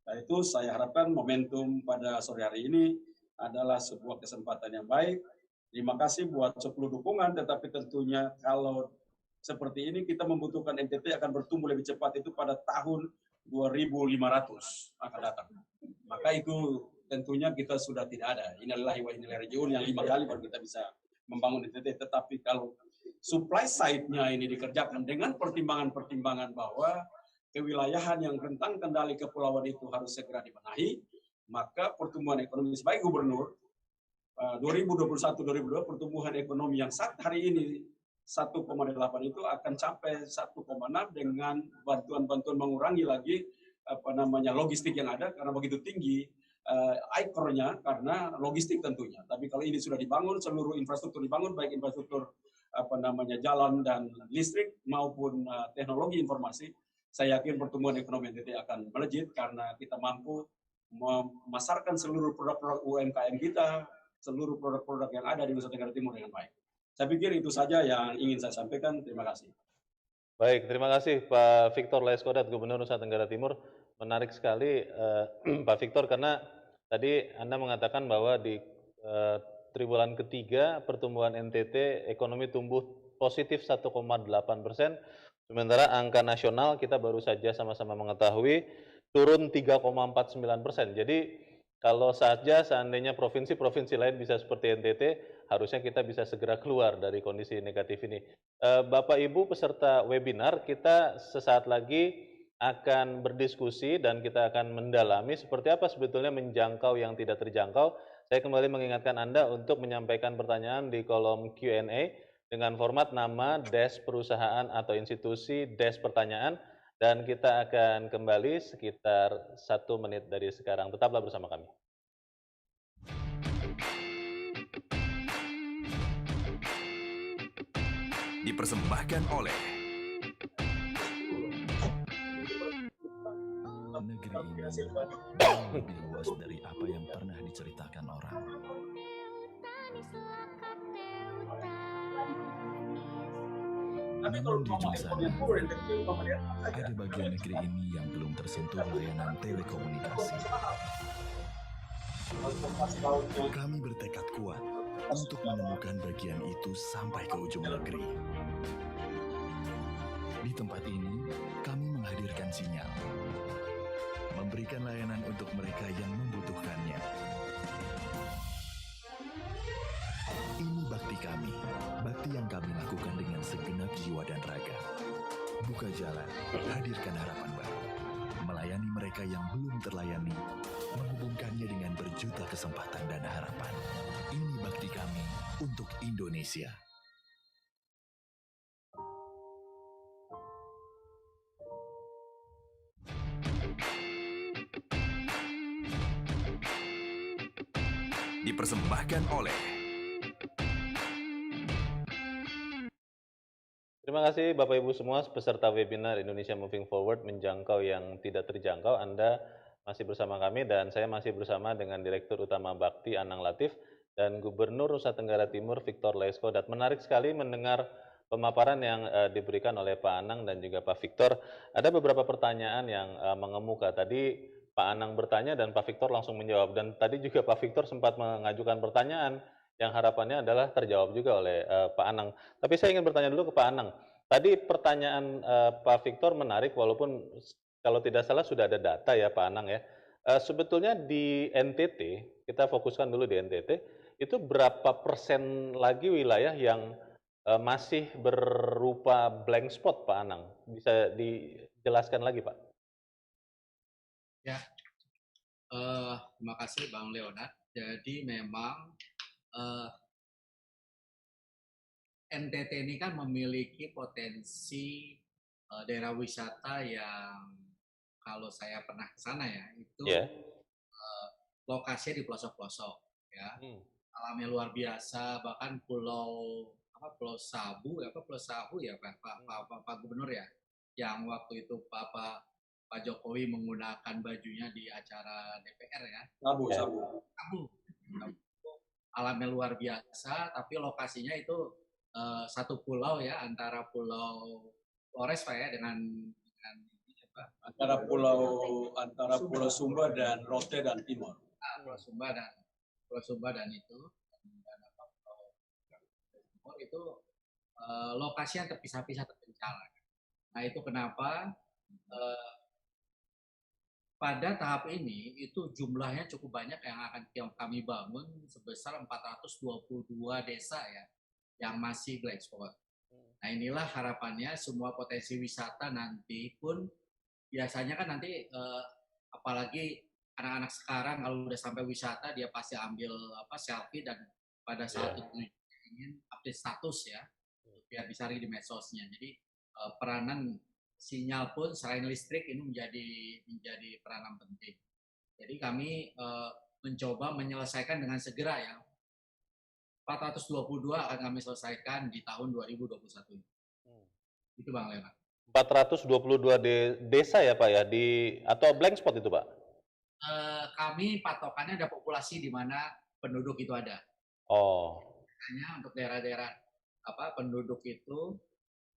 Nah, itu saya harapkan momentum pada sore hari ini adalah sebuah kesempatan yang baik. Terima kasih buat 10 dukungan, tetapi tentunya kalau seperti ini kita membutuhkan NTT akan bertumbuh lebih cepat itu pada tahun 2500 akan datang. Maka itu tentunya kita sudah tidak ada. Innalillahi wa inna ilaihi raji'un yang 5 kali baru kita bisa membangun NTT. Tetapi kalau supply side-nya ini dikerjakan dengan pertimbangan-pertimbangan bahwa kewilayahan yang rentang kendali kepulauan itu harus segera dibenahi, maka pertumbuhan ekonomi sebagai gubernur 2021-2022 pertumbuhan ekonomi yang saat hari ini 1,8 itu akan capai 1,6 dengan bantuan-bantuan mengurangi lagi logistik yang ada karena begitu tinggi ICOR-nya karena logistik tentunya. Tapi kalau ini sudah dibangun, seluruh infrastruktur dibangun, baik infrastruktur jalan dan listrik maupun teknologi informasi, saya yakin pertumbuhan ekonomi NTT akan melejit karena kita mampu memasarkan seluruh produk-produk UMKM kita, seluruh produk-produk yang ada di Nusa Tenggara Timur dengan baik. Saya pikir itu saja yang ingin saya sampaikan. Terima kasih. Baik, terima kasih Pak Victor Laiskodat, Gubernur Nusa Tenggara Timur. Menarik sekali Pak Victor karena tadi Anda mengatakan bahwa di triwulan ketiga pertumbuhan NTT ekonomi tumbuh positif 1,8%. Sementara angka nasional kita baru saja sama-sama mengetahui turun 3,49%. Jadi kalau saja seandainya provinsi-provinsi lain bisa seperti NTT, harusnya kita bisa segera keluar dari kondisi negatif ini. Bapak Ibu peserta webinar, kita sesaat lagi akan berdiskusi dan kita akan mendalami seperti apa sebetulnya menjangkau yang tidak terjangkau. Saya kembali mengingatkan Anda untuk menyampaikan pertanyaan di kolom Q&A dengan format nama, desk perusahaan atau institusi, desk pertanyaan, dan kita akan kembali sekitar 1 menit dari sekarang. Tetaplah bersama kami. Dipersembahkan oleh negeri ini jauh lebih luas dari apa yang pernah diceritakan orang. Namun di ujung sana, ada bagian negeri ini yang belum tersentuh layanan telekomunikasi. Kami bertekad kuat untuk menemukan bagian itu sampai ke ujung negeri. Di tempat ini, kami menghadirkan sinyal, memberikan layanan untuk mereka yang membutuhkannya. Ini bakti kami, bakti yang kami lakukan dengan segenap jiwa dan raga. Buka jalan, hadirkan harapan baru, melayani mereka yang belum terlayani, menghubungkannya dengan berjuta kesempatan dan harapan. Ini bakti kami untuk Indonesia. Dipersembahkan oleh Terima kasih Bapak Ibu semua peserta webinar Indonesia Moving Forward menjangkau yang tidak terjangkau. Anda masih bersama kami dan saya masih bersama dengan Direktur Utama Bakti Anang Latif dan Gubernur Nusa Tenggara Timur Victor Laiskodat. Menarik sekali mendengar pemaparan yang diberikan oleh Pak Anang dan juga Pak Victor. Ada beberapa pertanyaan yang mengemuka. Tadi Pak Anang bertanya dan Pak Victor langsung menjawab. Dan tadi juga Pak Victor sempat mengajukan pertanyaan yang harapannya adalah terjawab juga oleh Pak Anang. Tapi saya ingin bertanya dulu ke Pak Anang. Tadi pertanyaan Pak Victor menarik, walaupun kalau tidak salah sudah ada data ya Pak Anang ya. Sebetulnya di NTT, kita fokuskan dulu di NTT, itu berapa persen lagi wilayah yang masih berupa blank spot Pak Anang? Bisa dijelaskan lagi Pak? Ya, terima kasih Bang Leonard. Jadi memang NTT ini kan memiliki potensi daerah wisata yang kalau saya pernah ke sana ya, itu lokasinya di pelosok-pelosok ya. Alamnya luar biasa, bahkan Pulau Sabu ya Pak Gubernur ya, yang waktu itu Pak Jokowi menggunakan bajunya di acara DPR ya. Sabu. Alamnya luar biasa, tapi lokasinya itu satu pulau ya, antara Pulau Flores Pak ya dengan antara Pulau Sumba dan Rote dan Timor. Pulau Sumba dan itu Timor itu lokasi yang terpisah-pisah terpencil. Nah itu kenapa pada tahap ini itu jumlahnya cukup banyak yang akan kami bangun sebesar 422 desa ya yang masih blank spot. Nah inilah harapannya semua potensi wisata nanti pun biasanya kan nanti apalagi anak-anak sekarang kalau udah sampai wisata dia pasti ambil selfie dan pada saat itu ingin update status ya biar bisa di medsosnya. Jadi peranan sinyal pun selain listrik ini menjadi peranan penting. Jadi kami mencoba menyelesaikan dengan segera ya. 422 akan kami selesaikan di tahun 2021. Itu Bang Leonard. 422 desa ya Pak ya, atau blank spot itu Pak? Kami patokannya ada populasi di mana penduduk itu ada. Hanya untuk daerah-daerah penduduk itu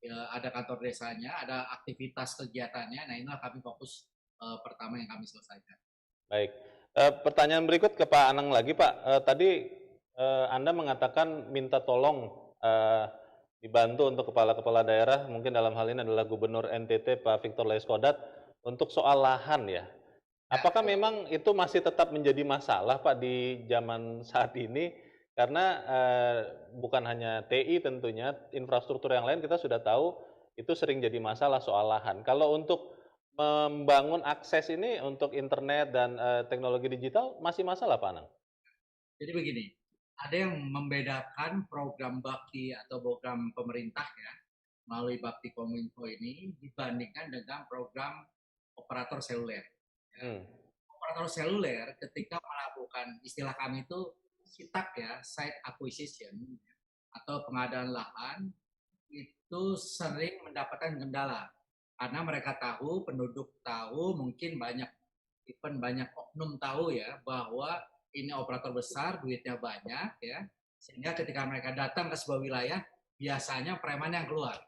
ya, ada kantor desanya, ada aktivitas kegiatannya. Nah inilah kami fokus pertama yang kami selesaikan. Baik, pertanyaan berikut ke Pak Anang lagi Pak. Tadi Anda mengatakan minta tolong dibantu untuk kepala-kepala daerah, mungkin dalam hal ini adalah Gubernur NTT Pak Victor Laiskodat, untuk soal lahan ya. Apakah memang itu masih tetap menjadi masalah Pak di zaman saat ini? Karena bukan hanya TI tentunya, infrastruktur yang lain kita sudah tahu itu sering jadi masalah soal lahan. Kalau untuk membangun akses ini untuk internet dan teknologi digital masih masalah Pak Anang? Jadi begini, ada yang membedakan program bakti atau program pemerintah ya melalui Bakti Kominfo ini dibandingkan dengan program operator seluler. Ya. Hmm. Operator seluler ketika melakukan istilah kami itu SITAK ya, site acquisition atau pengadaan lahan itu sering mendapatkan kendala karena mereka tahu, penduduk tahu, mungkin banyak oknum tahu ya bahwa ini operator besar, duitnya banyak ya, sehingga ketika mereka datang ke sebuah wilayah biasanya preman yang keluar,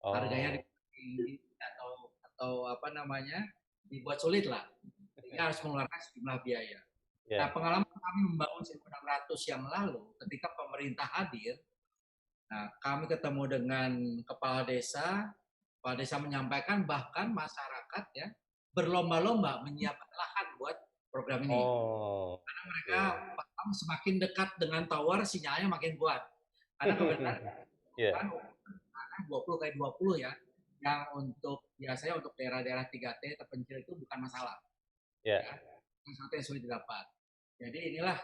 harganya tinggi atau apa namanya dibuat sulit lah, sehingga harus mengeluarkan sejumlah biaya. Nah, pengalaman kami membangun 1600 yang lalu ketika pemerintah hadir, nah kami ketemu dengan kepala desa menyampaikan bahkan masyarakat ya berlomba-lomba menyiapkan lahan buat program ini. Karena mereka paham semakin dekat dengan tower sinyalnya makin kuat. Karena kebetulan kan 20x20 ya, yang biasanya untuk daerah-daerah 3T terpencil itu bukan masalah. Ya, sesuatu yang sulit didapat. Jadi inilah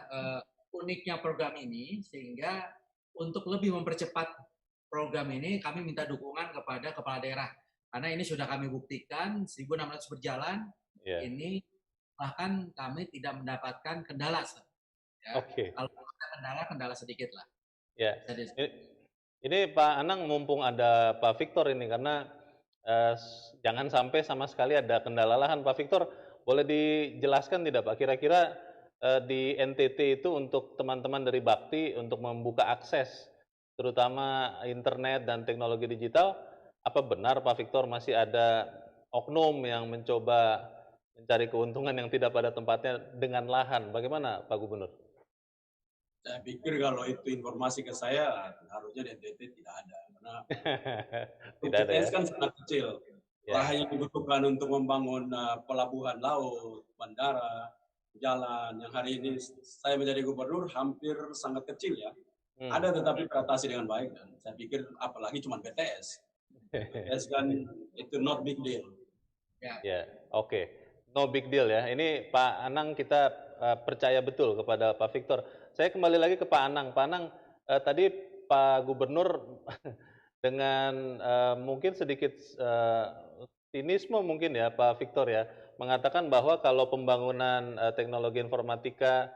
uniknya program ini, sehingga untuk lebih mempercepat program ini kami minta dukungan kepada kepala daerah. Karena ini sudah kami buktikan 1.600 berjalan, ini bahkan kami tidak mendapatkan kendala. Ya. Kalau ada kendala sedikit lah. Ya. Ini Pak Anang mumpung ada Pak Victor ini, karena jangan sampai sama sekali ada kendala lahan. Pak Victor, boleh dijelaskan tidak Pak, kira-kira di NTT itu untuk teman-teman dari Bakti untuk membuka akses terutama internet dan teknologi digital, apa benar Pak Victor masih ada oknum yang mencoba mencari keuntungan yang tidak pada tempatnya dengan lahan? Bagaimana Pak Gubernur? Saya pikir kalau itu informasi ke saya, harusnya di NTT tidak ada. Karena tidak ada BTS kan sangat kecil. Lahan yang dibutuhkan untuk membangun pelabuhan laut, bandara, jalan, yang hari ini saya menjadi gubernur hampir sangat kecil ya. Ada tetapi teratasi dengan baik, dan saya pikir apalagi cuma BTS. BTS kan itu not big deal. Oke. No big deal ya. Ini Pak Anang kita percaya betul kepada Pak Victor. Saya kembali lagi ke Pak Anang. Pak Anang, tadi Pak Gubernur dengan mungkin sedikit sinisme mungkin ya Pak Victor ya, mengatakan bahwa kalau pembangunan teknologi informatika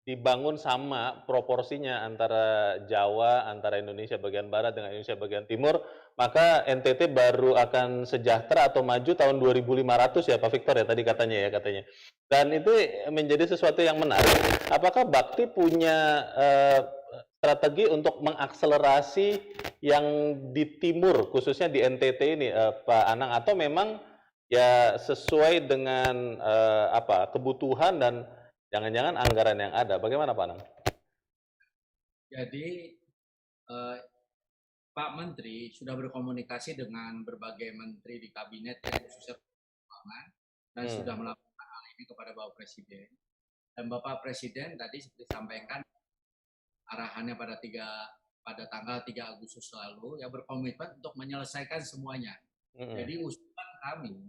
dibangun sama proporsinya antara Jawa, antara Indonesia bagian barat dengan Indonesia bagian timur, maka NTT baru akan sejahtera atau maju tahun 2500 ya Pak Victor ya tadi katanya. Dan itu menjadi sesuatu yang menarik. Apakah Bakti punya strategi untuk mengakselerasi yang di timur, khususnya di NTT ini Pak Anang, atau memang ya sesuai dengan kebutuhan dan jangan-jangan anggaran yang ada? Bagaimana Pak Anang? Jadi Pak Menteri sudah berkomunikasi dengan berbagai menteri di kabinet yang khususnya keuangan dan sudah melakukan hal ini kepada Bapak Presiden. Dan Bapak Presiden tadi seperti disampaikan arahannya pada tanggal 3 Agustus lalu yang berkomitmen untuk menyelesaikan semuanya. Jadi usulan kami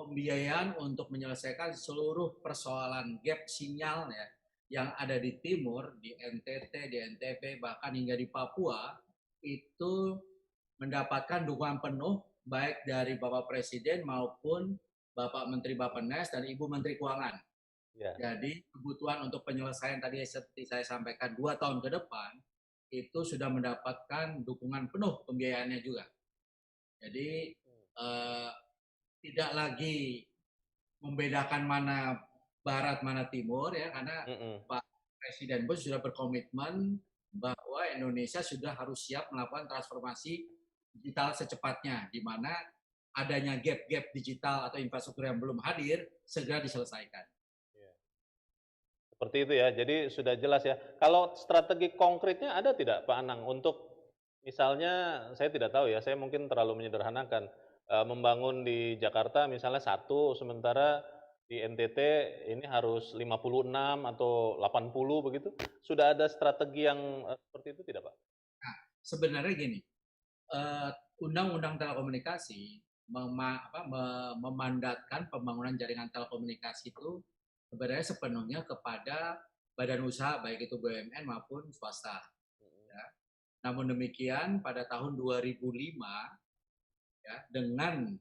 pembiayaan untuk menyelesaikan seluruh persoalan gap sinyal ya yang ada di timur, di NTT, di NTB, bahkan hingga di Papua, itu mendapatkan dukungan penuh baik dari Bapak Presiden maupun Bapak Menteri Bappenas dan Ibu Menteri Keuangan. Jadi kebutuhan untuk penyelesaian tadi seperti saya sampaikan 2 tahun ke depan, itu sudah mendapatkan dukungan penuh pembiayaannya juga. Jadi tidak lagi membedakan mana barat mana timur ya, karena Pak Presiden Bush sudah berkomitmen bahwa Indonesia sudah harus siap melakukan transformasi digital secepatnya, di mana adanya gap-gap digital atau infrastruktur yang belum hadir segera diselesaikan. Seperti itu ya, jadi sudah jelas ya. Kalau strategi konkretnya ada tidak Pak Anang untuk misalnya, saya tidak tahu ya, saya mungkin terlalu menyederhanakan, membangun di Jakarta misalnya 1, sementara di NTT ini harus 56 atau 80 begitu. Sudah ada strategi yang seperti itu tidak Pak? Nah, sebenarnya gini, Undang-Undang Telekomunikasi memandatkan pembangunan jaringan telekomunikasi itu sebenarnya sepenuhnya kepada badan usaha baik itu BUMN maupun swasta. Ya. Namun demikian pada tahun 2005 ya, dengan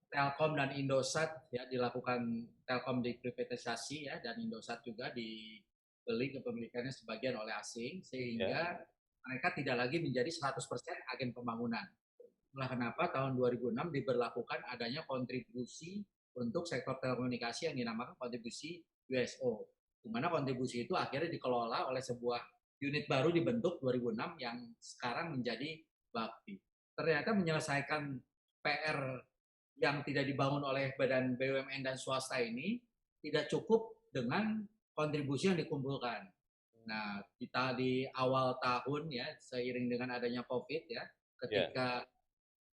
Telkom dan Indosat ya dilakukan, Telkom diprivatisasi ya, dan Indosat juga dibeli kepemilikannya sebagian oleh asing, sehingga mereka tidak lagi menjadi 100% agen pembangunan. Itulah kenapa tahun 2006 diberlakukan adanya kontribusi untuk sektor telekomunikasi yang dinamakan kontribusi USO, di mana kontribusi itu akhirnya dikelola oleh sebuah unit baru dibentuk 2006 yang sekarang menjadi Bakti. Ternyata menyelesaikan PR yang tidak dibangun oleh badan BUMN dan swasta ini tidak cukup dengan kontribusi yang dikumpulkan. Nah, kita di awal tahun ya, seiring dengan adanya COVID ya, ketika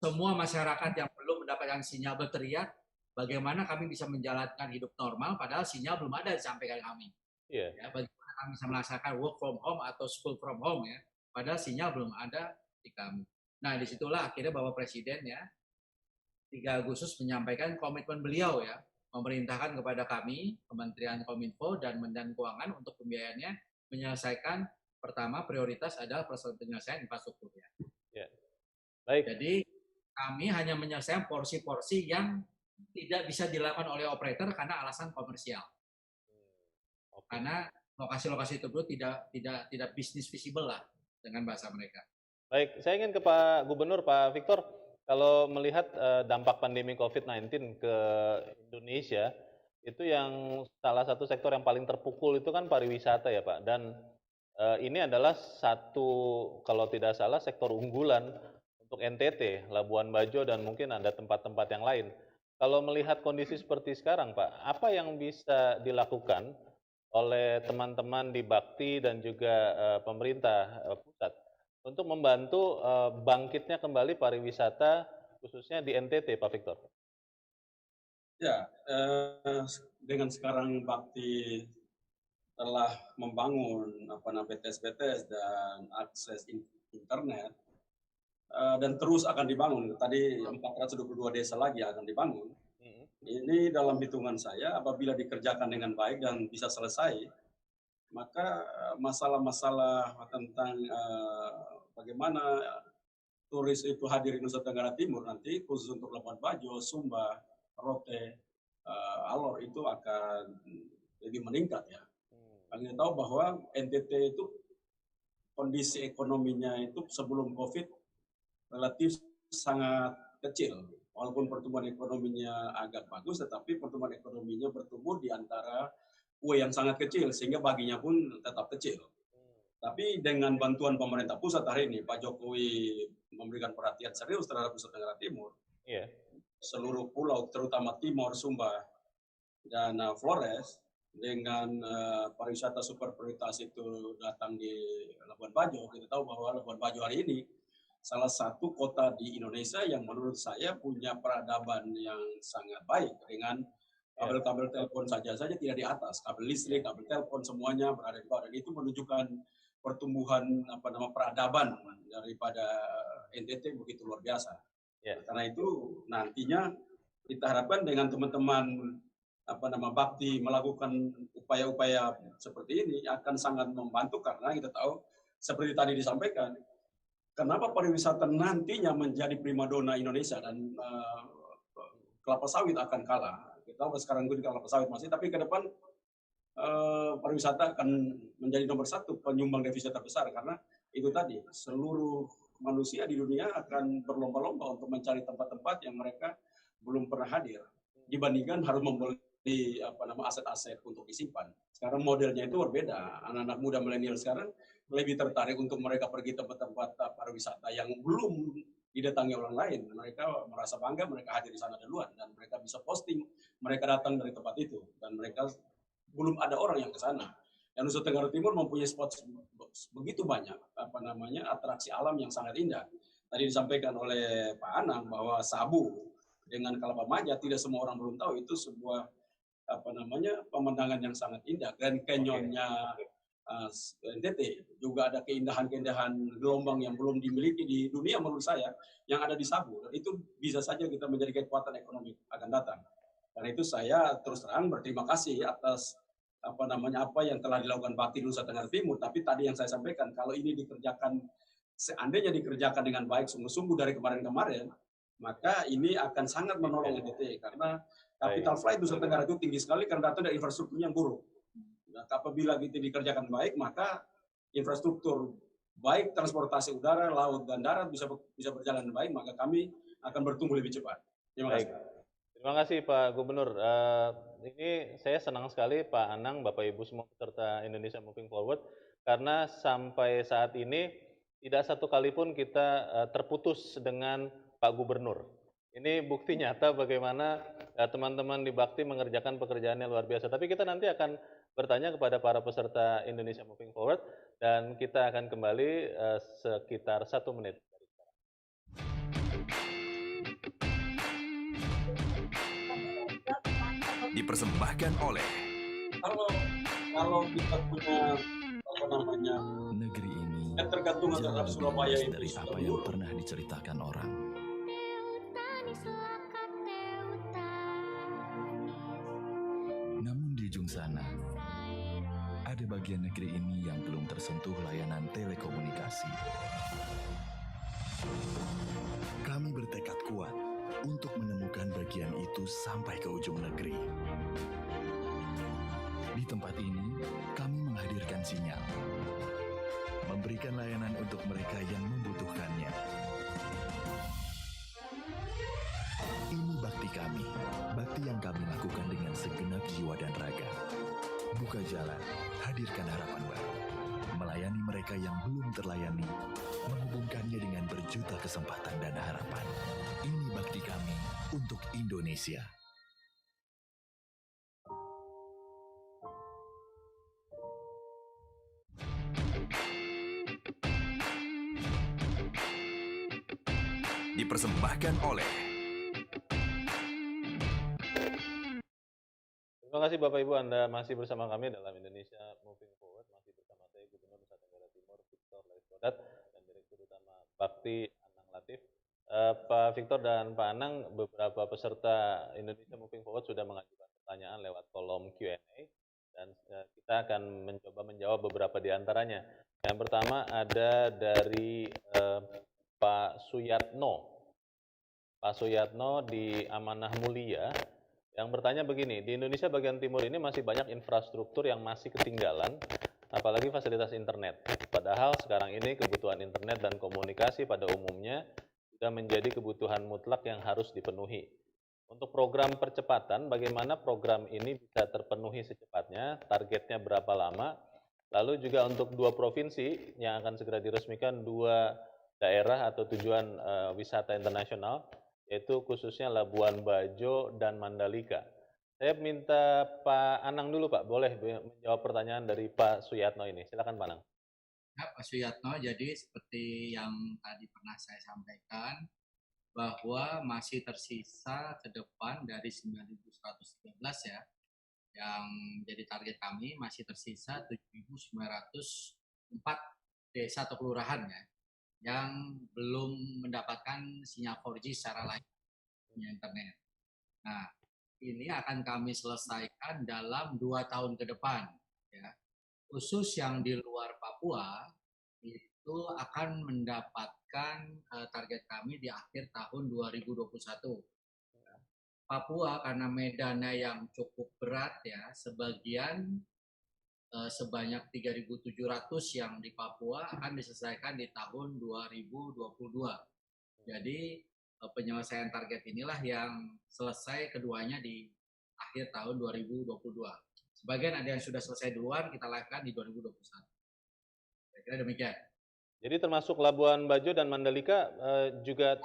semua masyarakat yang belum mendapatkan sinyal berteriak, bagaimana kami bisa menjalankan hidup normal, padahal sinyal belum ada disampaikan kami. Ya, bagaimana kami bisa melaksanakan work from home atau school from home ya, padahal sinyal belum ada di kami. Nah, disitulah akhirnya Bapak Presiden ya, 3 Agustus menyampaikan komitmen beliau ya, memerintahkan kepada kami, Kementerian Kominfo dan Kementerian Keuangan untuk pembiayaannya menyelesaikan, pertama prioritas adalah penyelesaian infrastruktur ya. Baik. Jadi kami hanya menyelesaikan porsi-porsi yang tidak bisa dilakukan oleh operator karena alasan komersial. Karena lokasi-lokasi tersebut tidak bisnis visible lah dengan bahasa mereka. Baik, saya ingin ke Pak Gubernur, Pak Victor. Kalau melihat dampak pandemi COVID-19 ke Indonesia, itu yang salah satu sektor yang paling terpukul itu kan pariwisata ya Pak. Dan ini adalah satu, kalau tidak salah, sektor unggulan untuk NTT, Labuan Bajo, dan mungkin ada tempat-tempat yang lain. Kalau melihat kondisi seperti sekarang Pak, apa yang bisa dilakukan oleh teman-teman di Bakti dan juga pemerintah pusat untuk membantu bangkitnya kembali pariwisata khususnya di NTT, Pak Victor? Ya, dengan sekarang Bakti telah membangun BTS-BTS dan akses internet, dan terus akan dibangun. Tadi 422 desa lagi akan dibangun. Ini dalam hitungan saya, apabila dikerjakan dengan baik dan bisa selesai, maka masalah-masalah tentang bagaimana turis itu hadir di Nusa Tenggara Timur nanti, khusus untuk Labuan Bajo, Sumba, Rote, Alor, itu akan lebih meningkat ya. Kalian tahu bahwa NTT itu kondisi ekonominya itu sebelum COVID relatif sangat kecil. Walaupun pertumbuhan ekonominya agak bagus, tetapi pertumbuhan ekonominya bertumbuh di antara kue yang sangat kecil, sehingga baginya pun tetap kecil. Tapi dengan bantuan pemerintah pusat hari ini, Pak Jokowi memberikan perhatian serius terhadap Nusa Tenggara Timur. Seluruh pulau, terutama Timor, Sumba, dan Flores, dengan pariwisata super prioritas itu datang di Labuan Bajo. Kita tahu bahwa Labuan Bajo hari ini salah satu kota di Indonesia yang menurut saya punya peradaban yang sangat baik, dengan kabel-kabel telepon saja tidak di atas, kabel listrik, kabel telepon semuanya berada di bawah, dan itu menunjukkan pertumbuhan peradaban daripada NTT begitu luar biasa. Karena itu nantinya kita harapkan dengan teman-teman Bakti melakukan upaya-upaya seperti ini akan sangat membantu, karena kita tahu seperti tadi disampaikan, kenapa pariwisata nantinya menjadi primadona Indonesia, dan kelapa sawit akan kalah. Kita tahu sekarang itu kelapa sawit masih, tapi ke depan pariwisata akan menjadi nomor 1 penyumbang devisa terbesar, karena itu tadi seluruh manusia di dunia akan berlomba-lomba untuk mencari tempat-tempat yang mereka belum pernah hadir, dibandingkan harus membeli aset-aset untuk disimpan. Sekarang modelnya itu berbeda. Anak-anak muda milenial sekarang lebih tertarik untuk mereka pergi tempat-tempat pariwisata yang belum didatangi orang lain. Mereka merasa bangga mereka hadir di sana duluan, dan mereka bisa posting mereka datang dari tempat itu, dan mereka belum ada orang yang ke sana. Dan Nusa Tenggara Timur mempunyai spot begitu banyak atraksi alam yang sangat indah. Tadi disampaikan oleh Pak Anang bahwa Sabu dengan Kelapa Maja, tidak semua orang belum tahu itu sebuah pemandangan yang sangat indah. Grand Canyon-nya NTT juga ada keindahan-keindahan gelombang yang belum dimiliki di dunia menurut saya, yang ada di Sabu, dan itu bisa saja kita menjadi kekuatan ekonomi akan datang. Karena itu saya terus terang berterima kasih atas apa yang telah dilakukan Bakti Nusa Tenggara Timur. Tapi tadi yang saya sampaikan, kalau ini dikerjakan, seandainya dikerjakan dengan baik sungguh-sungguh dari kemarin-kemarin, maka ini akan sangat menolong NTT, karena capital flight Nusa Tenggara itu tinggi sekali karena datang dari infrastrukturnya yang buruk. Nah, apabila itu dikerjakan baik, maka infrastruktur baik transportasi udara, laut, dan darat bisa berjalan baik, maka kami akan bertumbuh lebih cepat. Terima kasih. Terima kasih Pak Gubernur. Ini saya senang sekali Pak Anang, Bapak Ibu semua peserta Indonesia Moving Forward, karena sampai saat ini tidak satu kali pun kita terputus dengan Pak Gubernur. Ini bukti nyata bagaimana teman-teman di Bakti mengerjakan pekerjaannya luar biasa. Tapi kita nanti akan bertanya kepada para peserta Indonesia Moving Forward, dan kita akan kembali sekitar 1 menit. Dipersembahkan oleh kalau kita punya negeri ini ketergantungan jauh terhadap lebih Surabaya luas itu dari apa yang pernah diceritakan orang. Namun di ujung sana ada bagian negeri ini yang belum tersentuh layanan telekomunikasi. Kami bertekad kuat untuk menemukan bagian itu sampai ke ujung negeri. Di tempat ini, kami menghadirkan sinyal, memberikan layanan untuk mereka yang membutuhkannya. Ini bakti kami, bakti yang kami lakukan dengan segenap jiwa dan raga. Buka jalan, hadirkan harapan baru, melayani mereka yang belum terlayani, menghubungkannya dengan berjuta kesempatan dan harapan. Ini bakti kami untuk Indonesia. Dipersembahkan oleh Terima kasih Bapak Ibu, Anda masih bersama kami dalam Indonesia Moving Forward, masih bersama saya Gubernur Nusa Tenggara Timur Victor Laiskodat dan Direktur Utama Bakti Anang Latif. Pak Victor dan Pak Anang, beberapa peserta Indonesia Moving Forward sudah mengajukan pertanyaan lewat kolom Q&A, dan kita akan mencoba menjawab beberapa di antaranya. Yang pertama ada dari Pak Suyatno. Pak Suyatno di Amanah Mulia yang bertanya begini, di Indonesia bagian timur ini masih banyak infrastruktur yang masih ketinggalan, apalagi fasilitas internet. Padahal sekarang ini kebutuhan internet dan komunikasi pada umumnya sudah menjadi kebutuhan mutlak yang harus dipenuhi. Untuk program percepatan, bagaimana program ini bisa terpenuhi secepatnya, targetnya berapa lama, lalu juga untuk 2 provinsi yang akan segera diresmikan, 2 daerah atau tujuan wisata internasional, yaitu khususnya Labuan Bajo dan Mandalika. Saya minta Pak Anang dulu Pak, boleh menjawab pertanyaan dari Pak Suyatno ini. Silakan Pak Anang. Ya, Pak Suyatno, jadi seperti yang tadi pernah saya sampaikan, bahwa masih tersisa ke depan dari 9.113 ya, yang jadi target kami masih tersisa 7.904 desa atau kelurahan ya, yang belum mendapatkan sinyal 4G secara layanan internet. Nah, ini akan kami selesaikan dalam 2 tahun ke depan. Ya. Khusus yang di luar Papua, itu akan mendapatkan target kami di akhir tahun 2021. Papua karena medannya yang cukup berat ya, sebanyak 3.700 yang di Papua akan diselesaikan di tahun 2022. Jadi penyelesaian target inilah yang selesai keduanya di akhir tahun 2022. Sebagian ada yang sudah selesai duluan, kita lakukan di 2021. Saya kira demikian. Jadi termasuk Labuan Bajo dan Mandalika juga.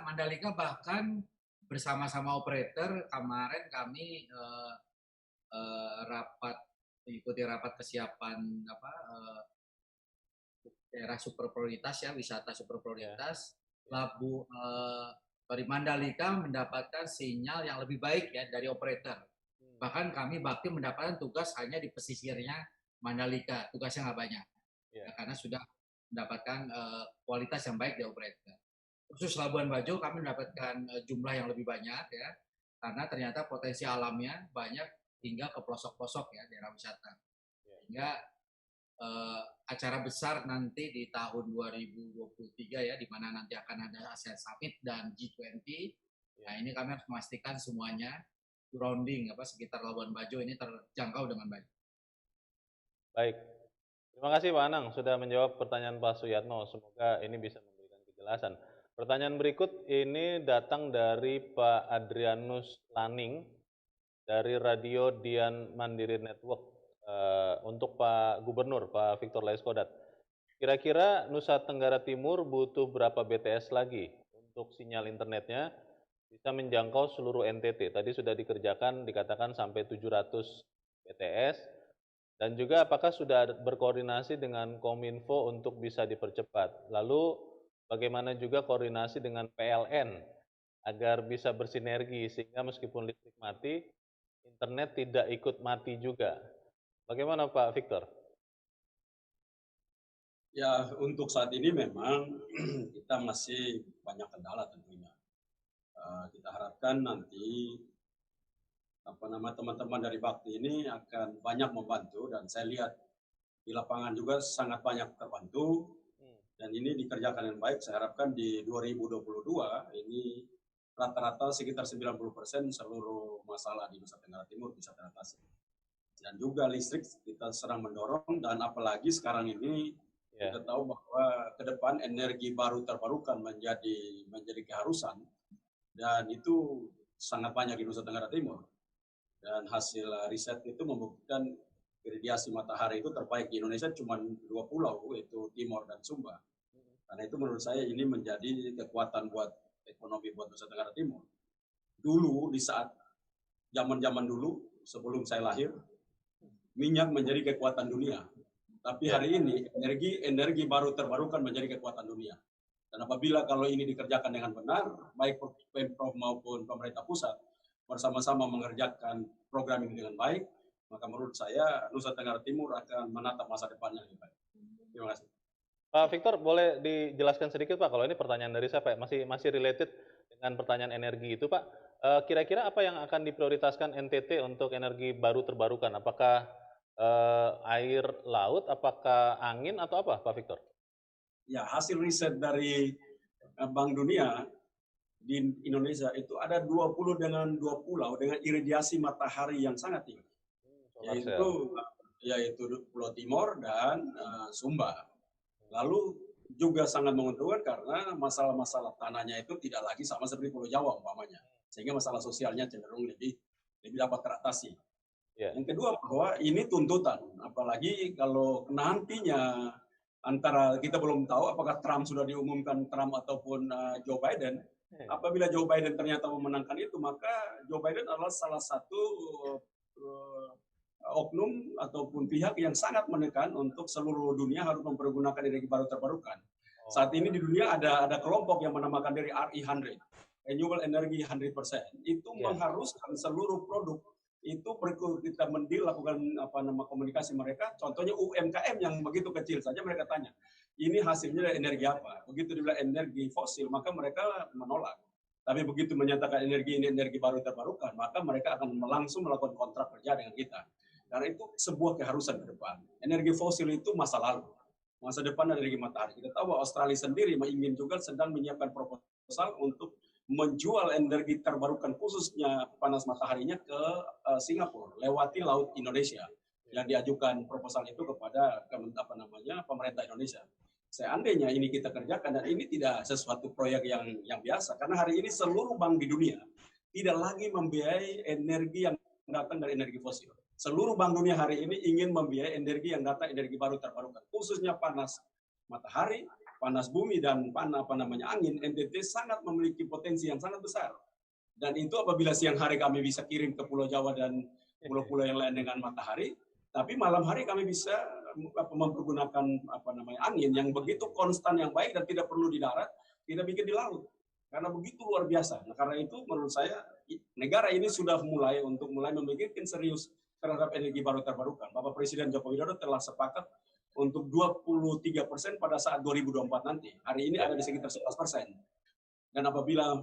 Mandalika bahkan bersama-sama operator kemarin kami mengikuti rapat kesiapan daerah super prioritas ya, wisata super prioritas. Mandalika mendapatkan sinyal yang lebih baik ya dari operator. Bahkan kami Bakti mendapatkan tugas hanya di pesisirnya Mandalika, tugasnya nggak banyak. Ya, karena sudah mendapatkan kualitas yang baik di operator. Khusus Labuan Bajo kami mendapatkan jumlah yang lebih banyak ya, karena ternyata potensi alamnya banyak hingga ke pelosok-pelosok ya daerah wisata. Sehingga acara besar nanti di tahun 2023 ya, di mana nanti akan ada ASEAN Summit dan G20. Nah ini kami harus memastikan semuanya surrounding sekitar Labuan Bajo ini terjangkau dengan baik. Baik, terima kasih Pak Anang sudah menjawab pertanyaan Pak Suyatno. Semoga ini bisa memberikan kejelasan. Pertanyaan berikut ini datang dari Pak Adrianus Laning dari Radio Dian Mandiri Network. Untuk Pak Gubernur, Pak Victor Laiskodat. Kira-kira Nusa Tenggara Timur butuh berapa BTS lagi untuk sinyal internetnya bisa menjangkau seluruh NTT? Tadi sudah dikerjakan, dikatakan sampai 700 BTS. Dan juga apakah sudah berkoordinasi dengan Kominfo untuk bisa dipercepat? Lalu bagaimana juga koordinasi dengan PLN agar bisa bersinergi sehingga meskipun listrik mati, internet tidak ikut mati juga. Bagaimana Pak Victor? Ya, untuk saat ini memang kita masih banyak kendala tentunya. Kita harapkan nanti teman-teman dari Bakti ini akan banyak membantu, dan saya lihat di lapangan juga sangat banyak terbantu, dan ini dikerjakan dengan baik. Saya harapkan di 2022 ini rata-rata sekitar 90% seluruh masalah di Nusa Tenggara Timur bisa teratasi. Dan juga listrik kita sedang mendorong, dan apalagi sekarang ini kita tahu bahwa ke depan energi baru terbarukan menjadi keharusan, dan itu sangat banyak di Nusa Tenggara Timur. Dan hasil riset itu membuktikan iradiasi matahari itu terbaik di Indonesia cuma 2 pulau, yaitu Timor dan Sumba. Karena itu menurut saya ini menjadi kekuatan buat ekonomi buat Nusa Tenggara Timur. Dulu di saat zaman-zaman dulu sebelum saya lahir, minyak menjadi kekuatan dunia. Tapi hari ini energi baru terbarukan menjadi kekuatan dunia. Dan apabila kalau ini dikerjakan dengan benar, baik Pemprov maupun pemerintah pusat bersama-sama mengerjakan program ini dengan baik, maka menurut saya Nusa Tenggara Timur akan menatap masa depannya lebih baik. Terima kasih. Pak Victor, boleh dijelaskan sedikit Pak, kalau ini pertanyaan dari saya Pak, masih related dengan pertanyaan energi itu Pak. Kira-kira apa yang akan diprioritaskan NTT untuk energi baru terbarukan? Apakah air laut, apakah angin, atau apa Pak Victor? Ya, hasil riset dari Bank Dunia di Indonesia itu ada 20 pulau dengan iradiasi matahari yang sangat tinggi, yaitu Pulau Timor dan Sumba. Lalu juga sangat menguntungkan karena masalah-masalah tanahnya itu tidak lagi sama seperti Pulau Jawa umpamanya, sehingga masalah sosialnya cenderung lebih dapat teratasi. Yang kedua, bahwa ini tuntutan, apalagi kalau nantinya antara kita belum tahu apakah Trump sudah diumumkan Trump ataupun Joe Biden. Apabila Joe Biden ternyata memenangkan itu, maka Joe Biden adalah salah satu oknum ataupun pihak yang sangat menekan untuk seluruh dunia harus mempergunakan energi baru terbarukan. Saat ini di dunia ada kelompok yang menamakan diri RE100, Renewable Energy 100%. Itu mengharuskan seluruh produk itu kita lakukan komunikasi mereka. Contohnya UMKM yang begitu kecil saja mereka tanya, ini hasilnya dari energi apa? Begitu dibilang energi fosil, maka mereka menolak. Tapi begitu menyatakan energi ini energi baru terbarukan, maka mereka akan langsung melakukan kontrak kerja dengan kita. Karena itu sebuah keharusan ke depan. Energi fosil itu masa lalu. Masa depan energi matahari. Kita tahu bahwa Australia sendiri sedang menyiapkan proposal untuk menjual energi terbarukan khususnya panas mataharinya ke Singapura lewati laut Indonesia, yang diajukan proposal itu kepada pemerintah Indonesia. Seandainya ini kita kerjakan, dan ini tidak sesuatu proyek yang biasa, karena hari ini seluruh bank di dunia tidak lagi membiayai energi yang datang dari energi fosil. Seluruh bank dunia hari ini ingin membiayai energi yang datang energi baru terbarukan, khususnya panas matahari, panas bumi, dan angin. NTT sangat memiliki potensi yang sangat besar. Dan itu apabila siang hari kami bisa kirim ke Pulau Jawa dan pulau-pulau yang lain dengan matahari, tapi malam hari kami bisa mempergunakan angin yang begitu konstan, yang baik, dan tidak perlu di darat, kita bikin di laut. Karena begitu luar biasa. Nah, karena itu menurut saya negara ini sudah mulai memikirkan serius terhadap energi baru terbarukan. Bapak Presiden Joko Widodo telah sepakat untuk 23% pada saat 2024 nanti. Hari ini ada di sekitar 11%. Dan apabila